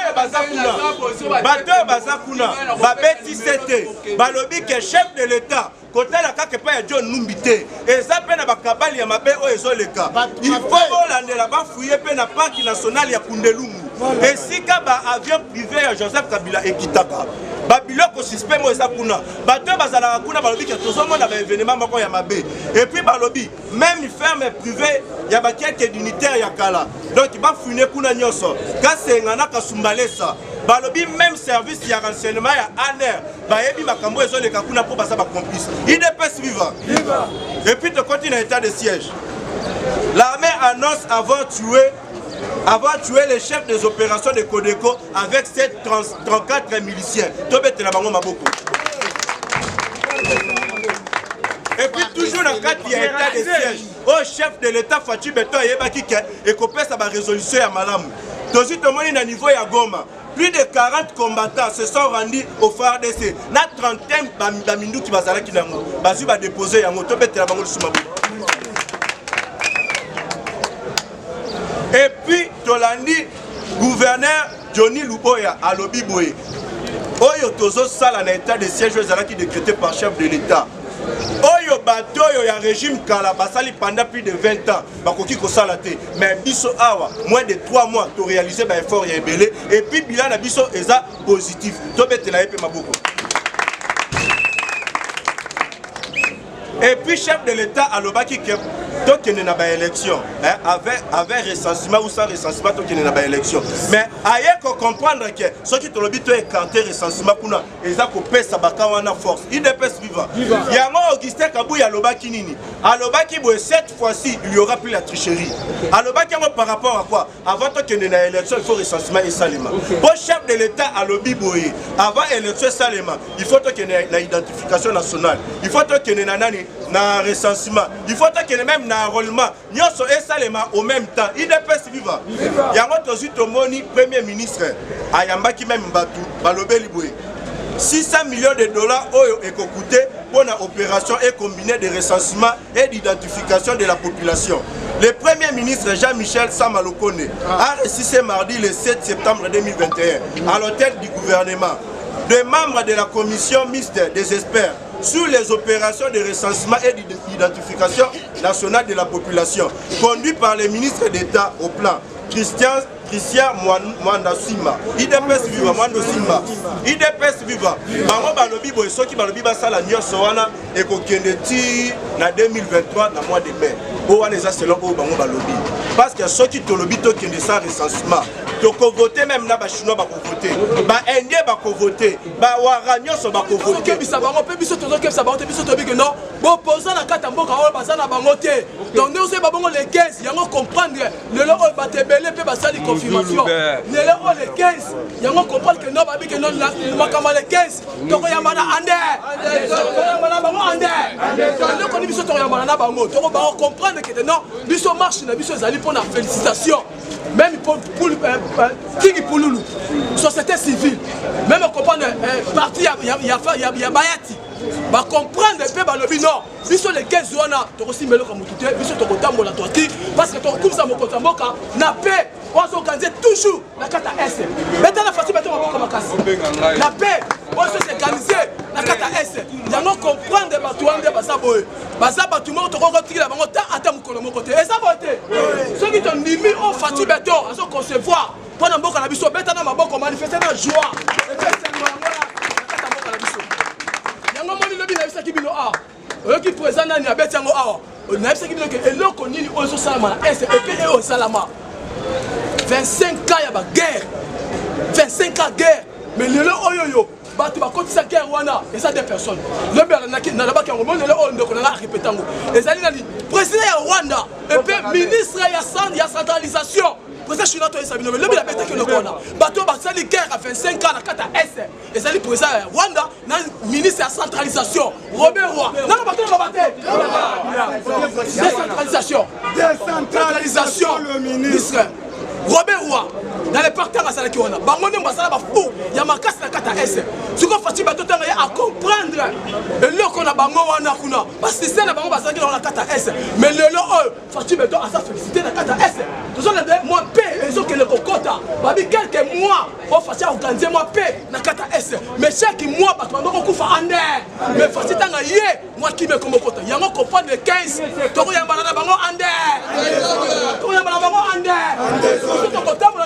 ya bazakuna babeti sete balobi ke chef de l'état kotala kaka pa ya John Numbi te eza pe na bakabali ya mabe o ezoleka il faut olandela bafuye pe na parc national ya Kundelungu esika ba avion privé ya Joseph Kabila ekitaka babiloko suspect mo eza kuna bato bazalaka kuna balobi ke tozomona ba événement moko ya mabe et puis balobi même ferme privée ya bakiete d'unitaire ya kala donc bafune kuna nyonso kasenga na kasumbalesa balobi même service ya renseignement ya ANR bayebi makambo ezoleka kuna po basa ba complice IDPS viva et puis de continuer état de siège l'armée annonce avoir tué les chefs des opérations de Codeco avec 34 miliciens. Et puis toujours dans le cadre du état de siège, au chef de l'état Fatou Beto et copé sa résolution à Malamu. Tout le monde à niveau ya Goma. Plus de 40 combattants se sont rendus au FARDC. Na trentaine d'amindu qui va s'arrêter dans le basu va déposer en auto bête la bango sumabu. Et puis Tolandi gouverneur Johnny Luboya à Lobiboye. Oyo tozo sala na état de siège qui décrété par chef de l'état. Oyo bato yo ya régime kala basali pendant plus de 20 ans bakoki ko sala te mais biso awa moins de 3 mois to réaliser ba effort ya ebele et puis bilan na biso eza positif to betela epe maboko. Et puis chef de l'état alobaki ke to kene na ba élection avec recensement ou sans recensement to kene na ba élection mais aye ko comprendre que ceux qui to lobi to écarter recensement kuna eza ko pesa baka wana force IDPS viva yango Augustin Kabuya alobaki nini alobaki bo cette fois-ci il y aura plus la tricherie alobaki yango par rapport à quoi avant to kene na élection il faut recensement et salema pour chef de l'état alobi boye avant élection salema il faut to kene na identification nationale il faut to kene na nani na recensement il faut to kene même na enrôlement nyonso et salema au même temps IDPS viva yango tozi tomoni premier ministre ayambaki même batu balobeli boye 600 millions de dollars oyo ekokoute pour la opération et combinée de recensement et d'identification de la population. Le premier ministre Jean-Michel Samalokone a reçu ce mardi le 7 septembre 2021 à l'hôtel du gouvernement des membres de la commission mixte des experts sur les opérations de recensement et d'identification nationale de la population, conduit par le ministre d'État au plan, Christian Mwanda Simba. IDPS viva, Mwanda Simba. IDPS viva. Bango balobi boy soki balobi basala nyonso wana ekokende ti na 2023 na mois de mai. Bo wana eza selon bo bango balobi. Parce que soki tolobi to kende sa recensement. Toko voter même na ba chinois ba ko voter. Ba indien ba ko voter. Ba wara nyonso ba ko voter. Ke bisa bango pe biso tozo ke bisa bango te biso tobi ke non. Bo poza na kata mboka oyo bazana bango te. Donc nous c'est ba bango les 15 yango comprendre le lo oyo batebele pe basali confirmation. Le lo oyo les 15 yango comprendre que non babi que non makama les 15 toko yamana ande. Yamana bango ande. Donc on biso toko yamana na bango. Toko ba comprendre que non biso marche na biso zali pour la félicitation. Même pour Kiki Pouloulou, société civile, même comprendre parti ya Bayati, va comprendre peu balobi non, biso les 15 wana to aussi melo comme tout biso to kotambola toati parce que to kumsa mokota mboka na paix on s'organise toujours na kata S. Maintenant la facile maintenant on va makasi. La paix on s'organise na kata S. Yango comprendre batu ande basaboye. Basaba tout monde to retirer la bango ta ata mukolo mokote. Et ça voter. Ceux qui t'ont nimi on fati beto à se concevoir pendant mboka na biso beta na maboko manifester na joie. Et c'est kata mboka na biso. Yango moni lobi na bisa kibino a. Oyo ki présent na ni abeti yango awa. Na bisa kibino ke eloko nini ozo salama na S et puis e o salama. 25 ans, il y a une guerre. 25 ans de guerre. Mais le oyoyo, bato bakotisa guerre wana eza des personnes lobi nalobaki yango monele oyo ndeko nanga arépété yango ezali nani président ya Rwanda epe ministre ya centralisation président chinois toyesa bino lobi nabetaki eloko wana bato basali guerre à 25 ans na kata est ezali président ya Rwanda na ministre ya centralisation Robert Roy nanga bato babate décentralisation le ministre Robert Roy dans les partenaires à Salaki wana bango nde basala ba fou ya makasi na kata S siko fati bato tanga ya à comprendre eloko na bango wana kuna parce que c'est na bango basala na kata S mais lelo fati bato asa féliciter na kata S tous les deux moi paix et que le kokota babi quelques mois au fati organiser moi paix na kata S mais chaque mois bato bango kufa ande mais fati tanga ye moi qui me comme kota yango comprendre le 15 toko yambana na bango ande toko yambana bango ande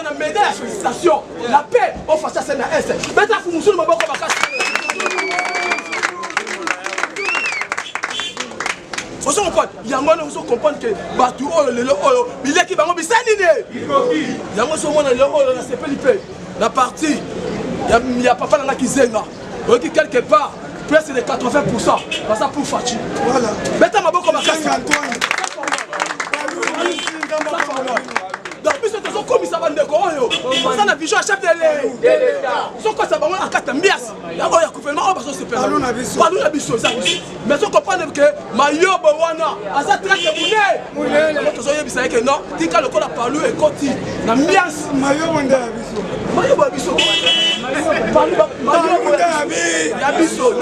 na médaille à félicitations la paix au face à CNS mais la fonction de maboko bakasi faut se comprendre yango na faut comprendre que batu oyo lelo oyo bileki bango bisanine yango so mona lelo oyo na CPLP la partie ya papa na kizenga oki quelque part presque de 80% parce pour Fachi voilà beta maboko bakasi donc biso tozo komisa bandeko oyo baza na vision chef de l'État sokosa bango akata mbiasi yango ya gouvernement oyo bazo sepela balu na biso eza biso mais so comprendre que mayobo wana aza traque mune tozo yebisa ke non tika lokola palu ekoti na mbiasi mayobo nde ya biso mayobo ya biso mayobo ya biso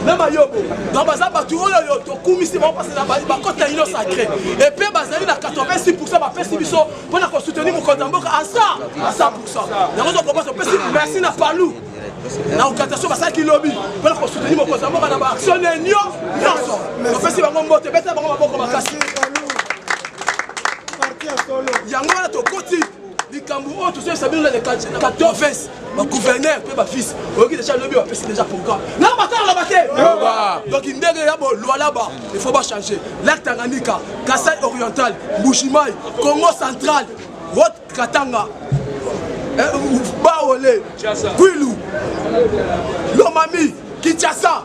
na mayobo donc baza batu oyo tokumisi bango parce que bakota ino sacré et puis bazali na 86% bapesi biso pour la soutenir mon compte en banque à 100%. Merci na Palou. Na occasion parce qu'il lobby pour la soutenir mon compte en banque na action nyo. On fait si bango mbote beta bango maboko makasi. Parti à solo. Yango na to koti. Likambu o to se sabino le 14 ma gouverneur pe ba fils. Oki déjà lobby va faire déjà programme. Na batala la bataille. Donc il ndenge ya bo loi là-bas, il faut pas changer. Lac Tanganyika, Kasaï oriental, Bushimai, Congo central, Haute Katanga, Baolé, Kwilu, Lomami, Kinshasa,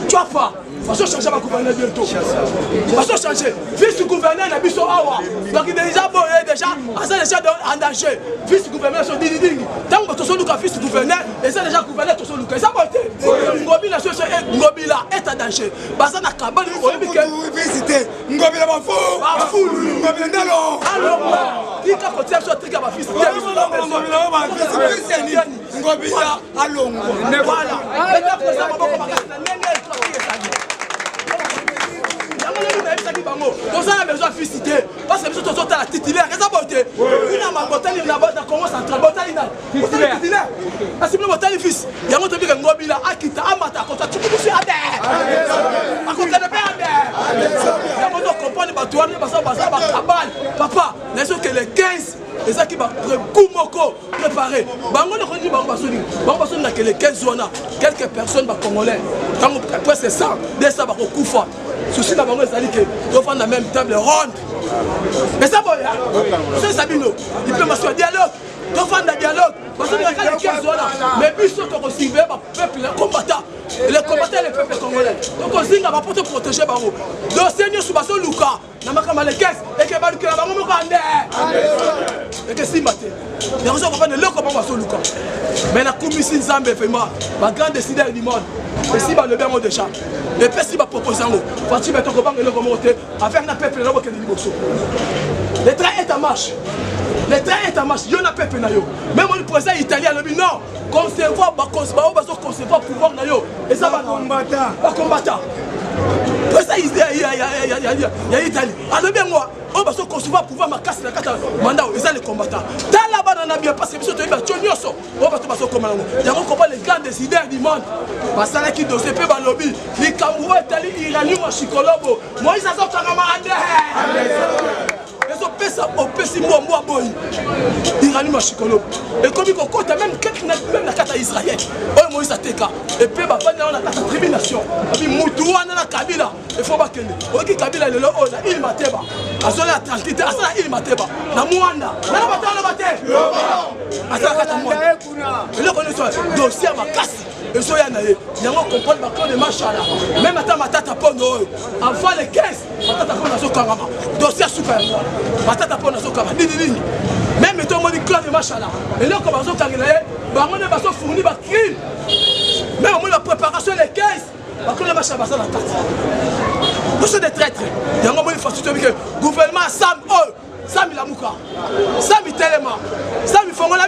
Tchouafa. Il faut changer ma gouverneur bientôt. Il faut changer. Vice-gouverneur n'a biso awa. Donc il est déjà bon, déjà en danger. Vice-gouverneur sont ding. Tant que tu es vice-gouverneur, et c'est déjà gouverneur, tu es Luka. Ça va être. Ngobila est en danger. Baza na kabane ko yebike. Visiter. Ngobila ba fou. Ba fou. Ngobila ndalo. Alors, tika ko tia so tika ba fils. Ngobila ba fils. Ngobila alongo. Voilà. Maintenant pour ça ba ko ba kasi na ndenge on a besoin de féliciter parce que nous sommes la titulaire. Qu'est-ce que vous avez dit? Botali na Congo central. Botali na titulaire. Asi nous botali fils. Il y a notre biga ngobila akita amata kota tukubusi ade. Akota de perde. Il y a notre comprendre batouane basa bakabal. Papa, laissons que les 15 et ça qui va préparer. Bango ne connaît pas basoni. Bango basoni na que les 15 zonas. Quelques personnes congolais. Quand après c'est ça, des ça va kufa. Souci na bango ezali que doit faire la même table ronde. Mais ça boya. C'est Sabino. Il peut m'asseoir dialogue. Doit faire un dialogue. Parce que les 15 zonas. Mais puis surtout qu'on suivait le peuple combattant. Les combattants le peuple congolais. Donc on signe va pour te protéger bango. Le Seigneur Subaso Luka. Na makama les 15 et que baluka bango mo kande. Et que si maté. Les gens comprennent le comment Subaso Luka. Mais la commission Nzambe vraiment ma grande décideur du monde. Et si le bien déjà. Et puis si va proposer un mot. Fati beto ko bango le comment avec na peuple là que liboso. Le train est en marche. Le train est en marche. Yo na peuple na yo. Même le président italien le dit non. Concevoir concevoir pouvoir na yo. Et ça va combattant. Pas combattant. Ça il y a Italie. Alors bien moi, on va se concevoir pouvoir ma casse la carte mandat ils les combattants. Dans là-bas on a bien passé monsieur Toyba Chonyoso. On va se commander. Il y a encore les grands décideurs du monde. Parce que qui doit se faire dans lobby. Les Cameroun Italie Iranien Chikolobo. Moi ils sont en train de opesa opesi mwa boy irani mashikolo ekomi kokota même na kata Israël oyo Moïse ateka et puis bafanya na kata tribulation abi mutu wana na Kabila il faut bakende oki Kabila lelo oyo na il mateba azola tranquille asala il mateba na Mwanda na batala bate asala kata Mwanda le connaisseur dossier makasi ezo ya na ye yango comprendre bakon de machala même ata matata pondo oyo avant les 15 matata pondo zo kangama dossier super matata pondo zo kangama nini même to moni clan de machala et là comme zo kangela ye bango ne baso fourni ba crime même moi la préparation les 15 bakon de machala basa na kati nous sommes des traîtres yango moi il faut surtout que gouvernement Sam oh Sami Lamuka, Sami Telema, Sami Fongola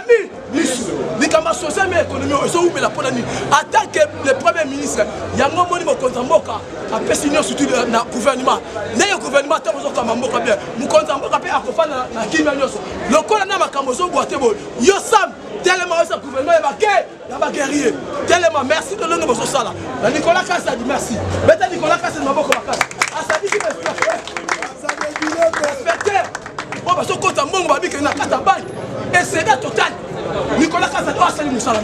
Misu, Nikama social mais économie, ils sont oubliés la polanie. En tant que le premier ministre, Yango Moni Mokonzamboka, a pessigné surtout le gouvernement. Le gouvernement, tant que Mamboka bien, Mokonzamboka peut accompagner la Kinyanyoso. Le colonel Makamoso Boatebo, Yosam, Telema, ce gouvernement est va guerrier. Telema, merci de l'honneur de ce sala. Nicolas Kassa dit merci. Beta Nicolas Kassa Maboko Makassa. Asadi qui respecte. On va se compter mon babi qui n'a qu'à ta banque. Et c'est la totale. Nicolas Kassa doit salir mon salaire.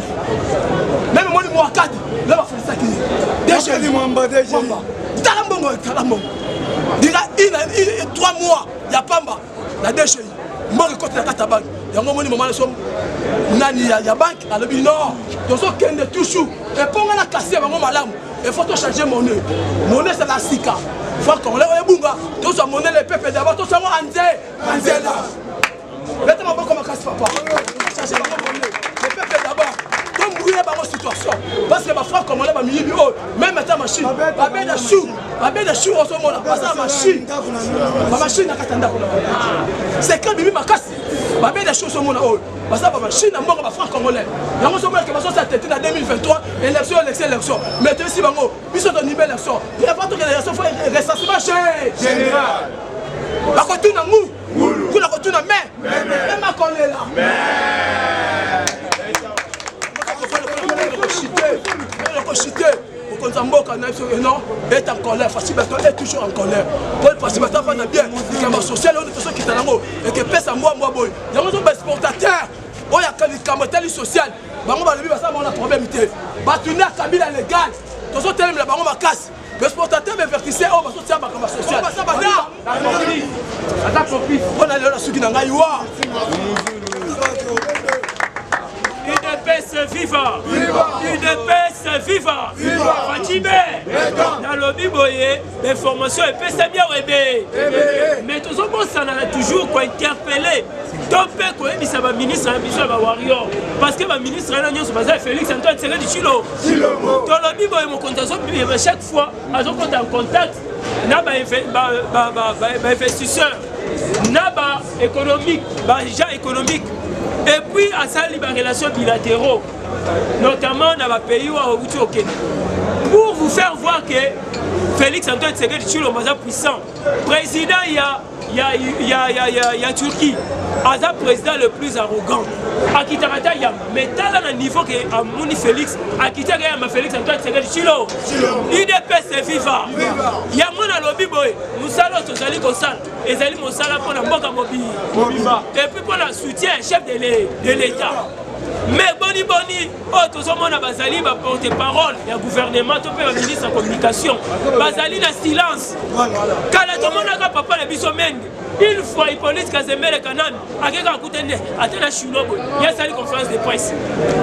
Même moi, moi, 4, là, va faire ça qui est. Déjà, il m'a déjà. Talambongo. Dira, il 3 mois, il y a pas mal. La déchet. Moi, je compte la carte à banque. Il y a un moment où il y a banque. Alors, non. Donc, il y a toujours. Et pour la casser, il faut changer monnaie. Monnaie, c'est la sika. Il faut qu'on ait bunga. Tout ça, monnaie, les peuples d'abord. Tout ça, Anzé là. Mettez-moi pas comme un casse papa. Changer ma monnaie. Les peuples d'abord. Donc, brûler par votre situation. Parce que ma frère, comme on l'a mis, même ta machine, ma belle de chou, on se montre. Parce que ma machine n'a qu'à attendre. C'est quand Bibi m'a cassé. Ma belle de chou, on se montre. Parce que ma machine a mort, ma frère congolais. Il y a un moment qui va sortir en 2023, élection. Mais tu sais, ils sont en nouvelle élection. Il n'y a pas de l'élection, il faut ressentiment général. La continue à mou, la continue à mais, même à coller là. Non, est en colère, Facibato est toujours en colère. Pour Facibato va bien, il y a ma sociale, on est tous qui sont là, et qui pèse à moi, boy. Il y a un exportateur, il y a un camotel social. On va le ça, on a problème. Battu à Kabila légal, tous les télés, on va casse. L'exportateur me vertissait, on va sortir ma camotel social. On a le suki dans Gaïwa. UDPS viva! UDPS viva! Fatibé! Dans le biboye, l'information est pesée bien rébé. Mais tout le monde s'en a toujours interpellé. Donc, quand il y a un ministre, il y a un warrior. Parce que le ministre, il y a Félix Antoine Tshisekedi Tshilombo. Dans le biboye, mon contact, chaque fois, ils ont en contact. Il y a des investisseurs, économiques, gens économiques. Et puis, à ça, il y a des relations bilatéraux, notamment dans les pays où on est. Pour vous faire voir que Félix Antoine Tshisekedi Tshilombo est puissant, président, il y a Turquie, il président le plus arrogant. Akitarata Yam, mais dans le niveau que Amouni Félix, Akita Yam Félix Antoine Tshisekedi Tshilombo, l'UDPS viva. Il y a mon lobby boy, nous allons tous aller comme ça, et allons mon salaire pour la banque mobile. Et puis pour le soutien chef de l'État. Mais boni, oh, tout le monde a Bazali, va porter parole, il y a gouvernement, tout le ministre en communication. Bazali dans silence. Quand tout le monde a papa le bisomène, une fois, il police Kazemele Kanan, à quelqu'un à côté de Athéna Chinobo, il y a une conférence de presse.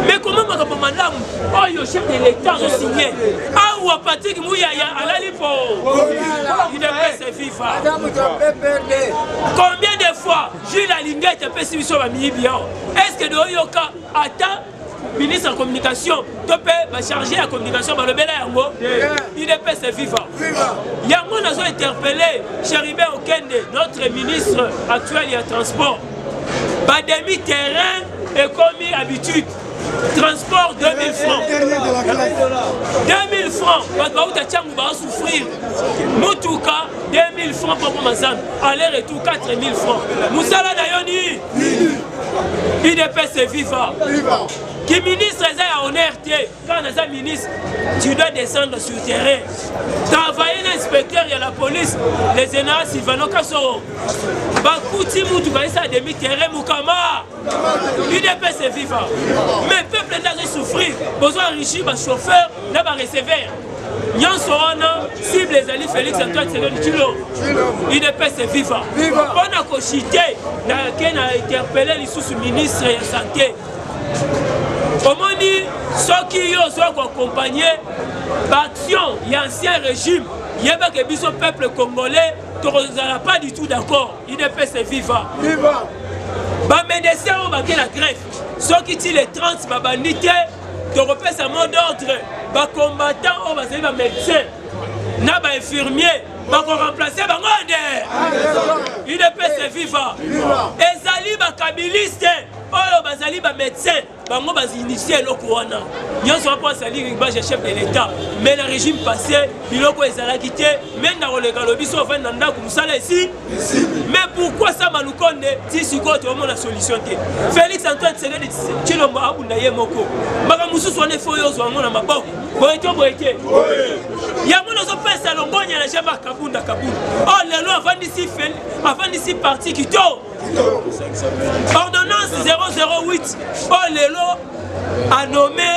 Mais comment on va madame, oh, le chef de l'État a signé. Ah, ou à Patrick Mouya, à la lipo. Il ne peut se vivre. Combien de fois, Gilles Alinguette a fait sur la Mibia? Est-ce que de Oyoka attend ministre en communication, tu peux charger la communication par le bel air, il ne peut se vivre. Yango nous a interpellé, Chéribé Okende, notre ministre actuel et à transport. Bademi terrain est commis habitude. Transport 2000 francs. 2000 francs. Nous allons souffrir. Moutouka, 2000 francs pour Mazan. Aller-retour, 4000 francs. Moussala Dayoni. Il ne peut se vivre. Qui ministre est à honneur, quand on est ministre, tu dois descendre sur le terrain. Travailler l'inspecteur et la police, les généraux Sylvano Kassoro. Bakouti Moutou, ça demi-terrain, Moukama. UDPS est vivant. Mais le peuple n'a souffrir. Besoin d'enrichir le chauffeur, n'a pas recevoir. Nyonso wana cible les alliés Félix Antoine Tshisekedi Tshilombo. UDPS est vivant. On a cochité, on a interpellé le ministre de la Santé. Omoni, ceux qui ont accompagné l'action de l'ancien régime, il y a que le peuple congolais ne pas du tout d'accord. UDPS est vivant. Les médecins ont marqué la grève. Ceux qui tirent les 30, les tu repères un mot d'ordre, les combattants, on va dire les médecins, les infirmiers, on va remplacer les monde. UDPS est vivant. Et les kabilistes, les médecins, bango bazinitié eloko wana nyonso apo sali ribage chef de l'état mais le régime passé biloko ezalaki te mais na koleka lobiso ofandi na ndako musala ici mais pourquoi ça malukonde ti siko tomo la solution te Félix Antoine Tshisekedi Tshilombo abunda ye moko baka mususu wana fo yo zo ngona maboko boyete yango nozo pesa longonya na jamba kabunda oh lelo avant d'ici parti qui ordonnance 008 oh lelo a nommé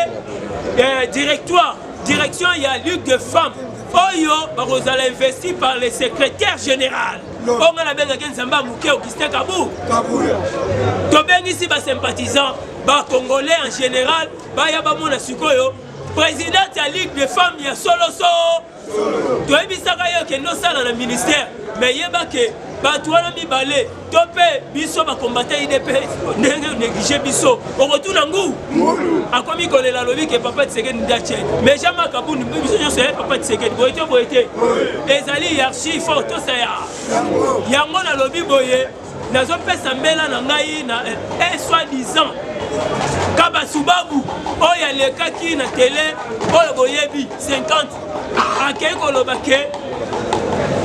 direction il y a Ligue de femmes Oyo vous allez investi par le secrétaire général on a la benga Nzamba Mouké Augustin Kabou to bengi si ba sympathisant ba congolais en général ba ya ba mona sikoyo président de la Ligue de femmes ya solo to ebisaka yo ke no sala na ministère mais yeba ke Batouana Mibale, topé, biso ba combattre IDPS, négligé biso, on retourne en goût. A quoi mi connaît la lobby que papa Tshisekedi Ndache. Mais jamais Kaboun, biso c'est papa Tshisekedi, boité. Les alliés hiérarchie fort tout ça ya. Yango na lobby boye, nazo pesa mbela na ngai na soi-disant. Kaba Subabu, oya leka ki na télé, oya boyebi 50. Akei kolobake.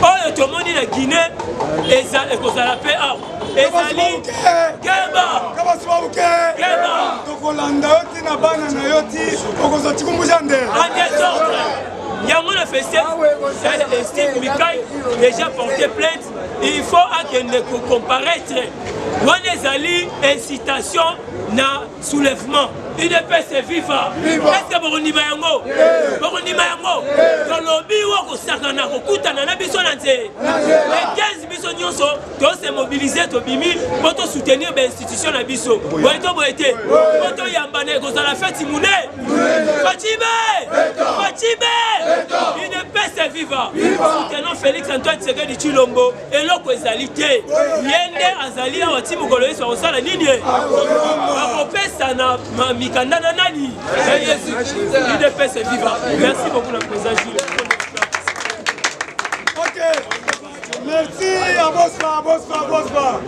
Oh, tout le monde est Guinée et ça est qu'on s'appelle Ezali Keba Keba Tokolanda yoti na bana na yoti okozoti kumbujande en désordre. Yango le festival Steve Mikai déjà porté plainte. Il faut comparaître. Wana ezali incitation na soulèvement. UDPS est vivant. Est-ce que Burundi Mayango? Burundi Mayango. Dans le bureau, on s'arrête au coup de biso nanze. Les 15 biso nyonso, doivent se mobiliser au bimi pour soutenir l'institution na biso. Boito boité. Boito yambane, qu'on a la fête Simone. Fatime. UDPS est vivant. Soutenons Félix Antoine Tshisekedi Tshilombo et l'autre ezalité. Yende azali a wati mugoloye sur la ligne. Akopesa na Mikandana Nani. UDPS est vivant. Merci beaucoup, le président Gilles. Ok. Merci à Bosba.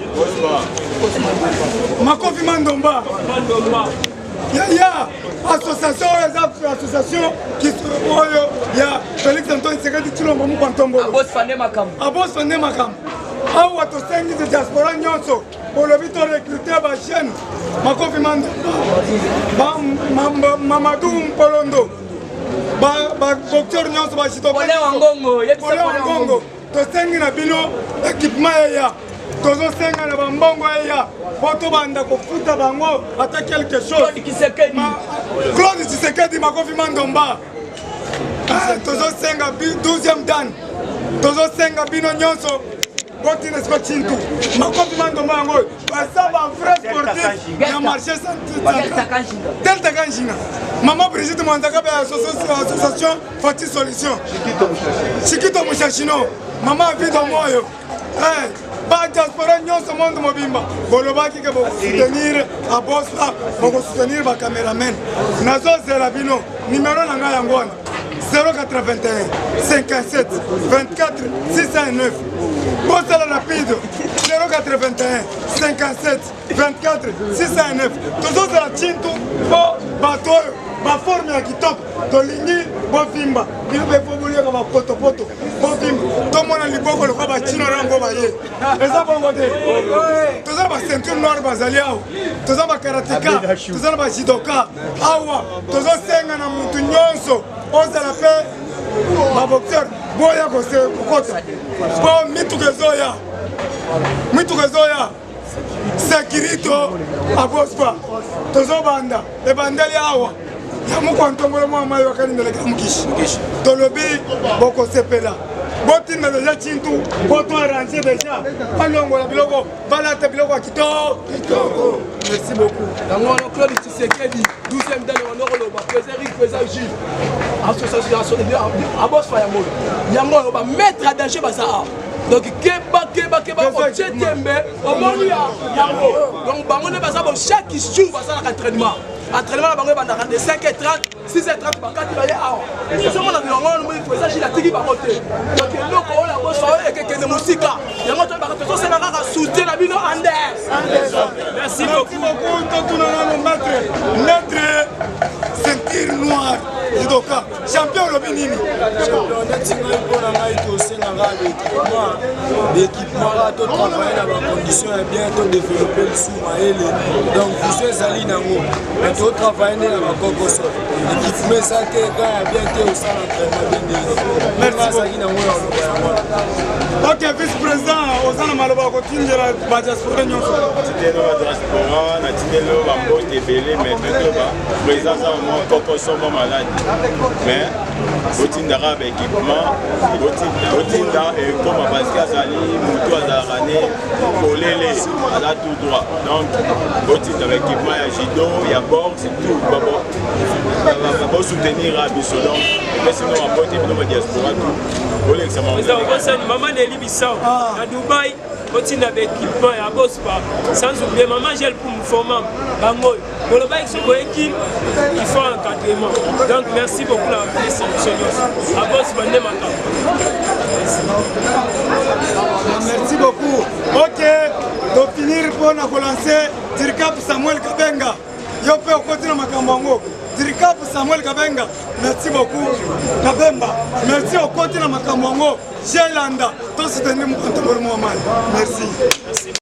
Makofi Mandomba. Association qui il y a Félix Antoine Tshisekedi Tshilombo Mukantombo. Abos Fane Makam. Awa to sengi de diaspora nyonso. Pour le vite recruter ba jeune. Makofi Mandomba. Mamadou Mpolondo. Ba docteur nyonso ba chito. Pole Wangongo. To sengi na bino équipement ya. Tozo senga na bambongo ya. Poto banda kofuta bango ata quelque chose. Claude Tshisekedi Makofi Mandomba. Tozo senga 12e dan. Tozo senga bino nyonso. Continue ce Chintu. Makofi Mandomba yango. Ça va vrai sportif. Ya marché Delta Kanjina. Maman Brigitte Mandaka association Fati Solution. Chikito Mushashino. Maman Vido Moyo. Ba diaspora nyonso monde mobimba bolobaki ke bo soutenir a Bosla bo soutenir ba cameraman nazo zela bino numéro na ngai yango 081 57 24 609 Bosla rapide 081 57 24 609 tozo zela Chintu bo bato ba forme ya kitoko tolingi bovimba bino be fobulia ba poto bovimba tomona liboko lokwa bachino rango baye eza bongo te toza ba ceinture noire bazali awa toza ba karateka toza ba judoka awa tozosenga na mutu nyonso ozala pe baboxeur boya kokota po mituka ezoya sekirito abospa tozobanda ebandeli awa ya mokwantombola mwa mai wakanindoleka mukishi tolobi bokosepela botinda deja cintu po to arrange deja balongola biloko balata biloko ya kitoko. Merci beaucoup. yango wana Claude Tshisekedi 12e dale wanokoloba Président Président Gilles association abospa yango oyo bamettre à danger baza awa donc keba otie tembe omoni yango donc bango nde baza bo chaque jour basalaka entraînement na bango ebandaka de 5h30 6h30 bakati baye awa sozomona yango président Gilles atiki bango te donc eloko oyo abospa oyo ekekende mosika yango toyebaka tozosala kaka soutien na bino Anders. Merci beaucoup. totunana no maître ceinture noire judoka champion lobi nini champion neti ngai mpona ngai tosengaka l'équipement to travailler na bacondition ya bien to développer lisu mayele donc vision ezali nango mais totravaille nde na bakokoso équipement eza te ka ya bien te osala entraînement bien azalaki nango ya oloba yango. Ok, vice-président oza na maloba kotindela badiaspora nyonso tindelo badiaspora na tindelo bambote ebele mais totoba président aza mwa kokoso mwa maladi mais botindaka baéquipement botinda ekoma parce que azali motu azalaka ne polele aza tout droit donc botinda baéquipement ya judo ya boxe tout bosoutenir biso donc epesino babote bino badiaspora tout bolekisa maman Nelly Bissau à Dubaï otinda baéquipement ya bospa sans oublier maman gel pour me former bango koloba exoko équipe il faut encadrement donc merci beaucoup la distribution à bospa nde makambo. Merci beaucoup. Ok, donc finir pour na relancer Dirkap Samuel Kabenga yo pe okoti na makambo yango Dirkap Samuel Kabenga merci beaucoup Kabemba merci okoti na makambo yango Jelanda to soutenir mon compte pour moi. Merci.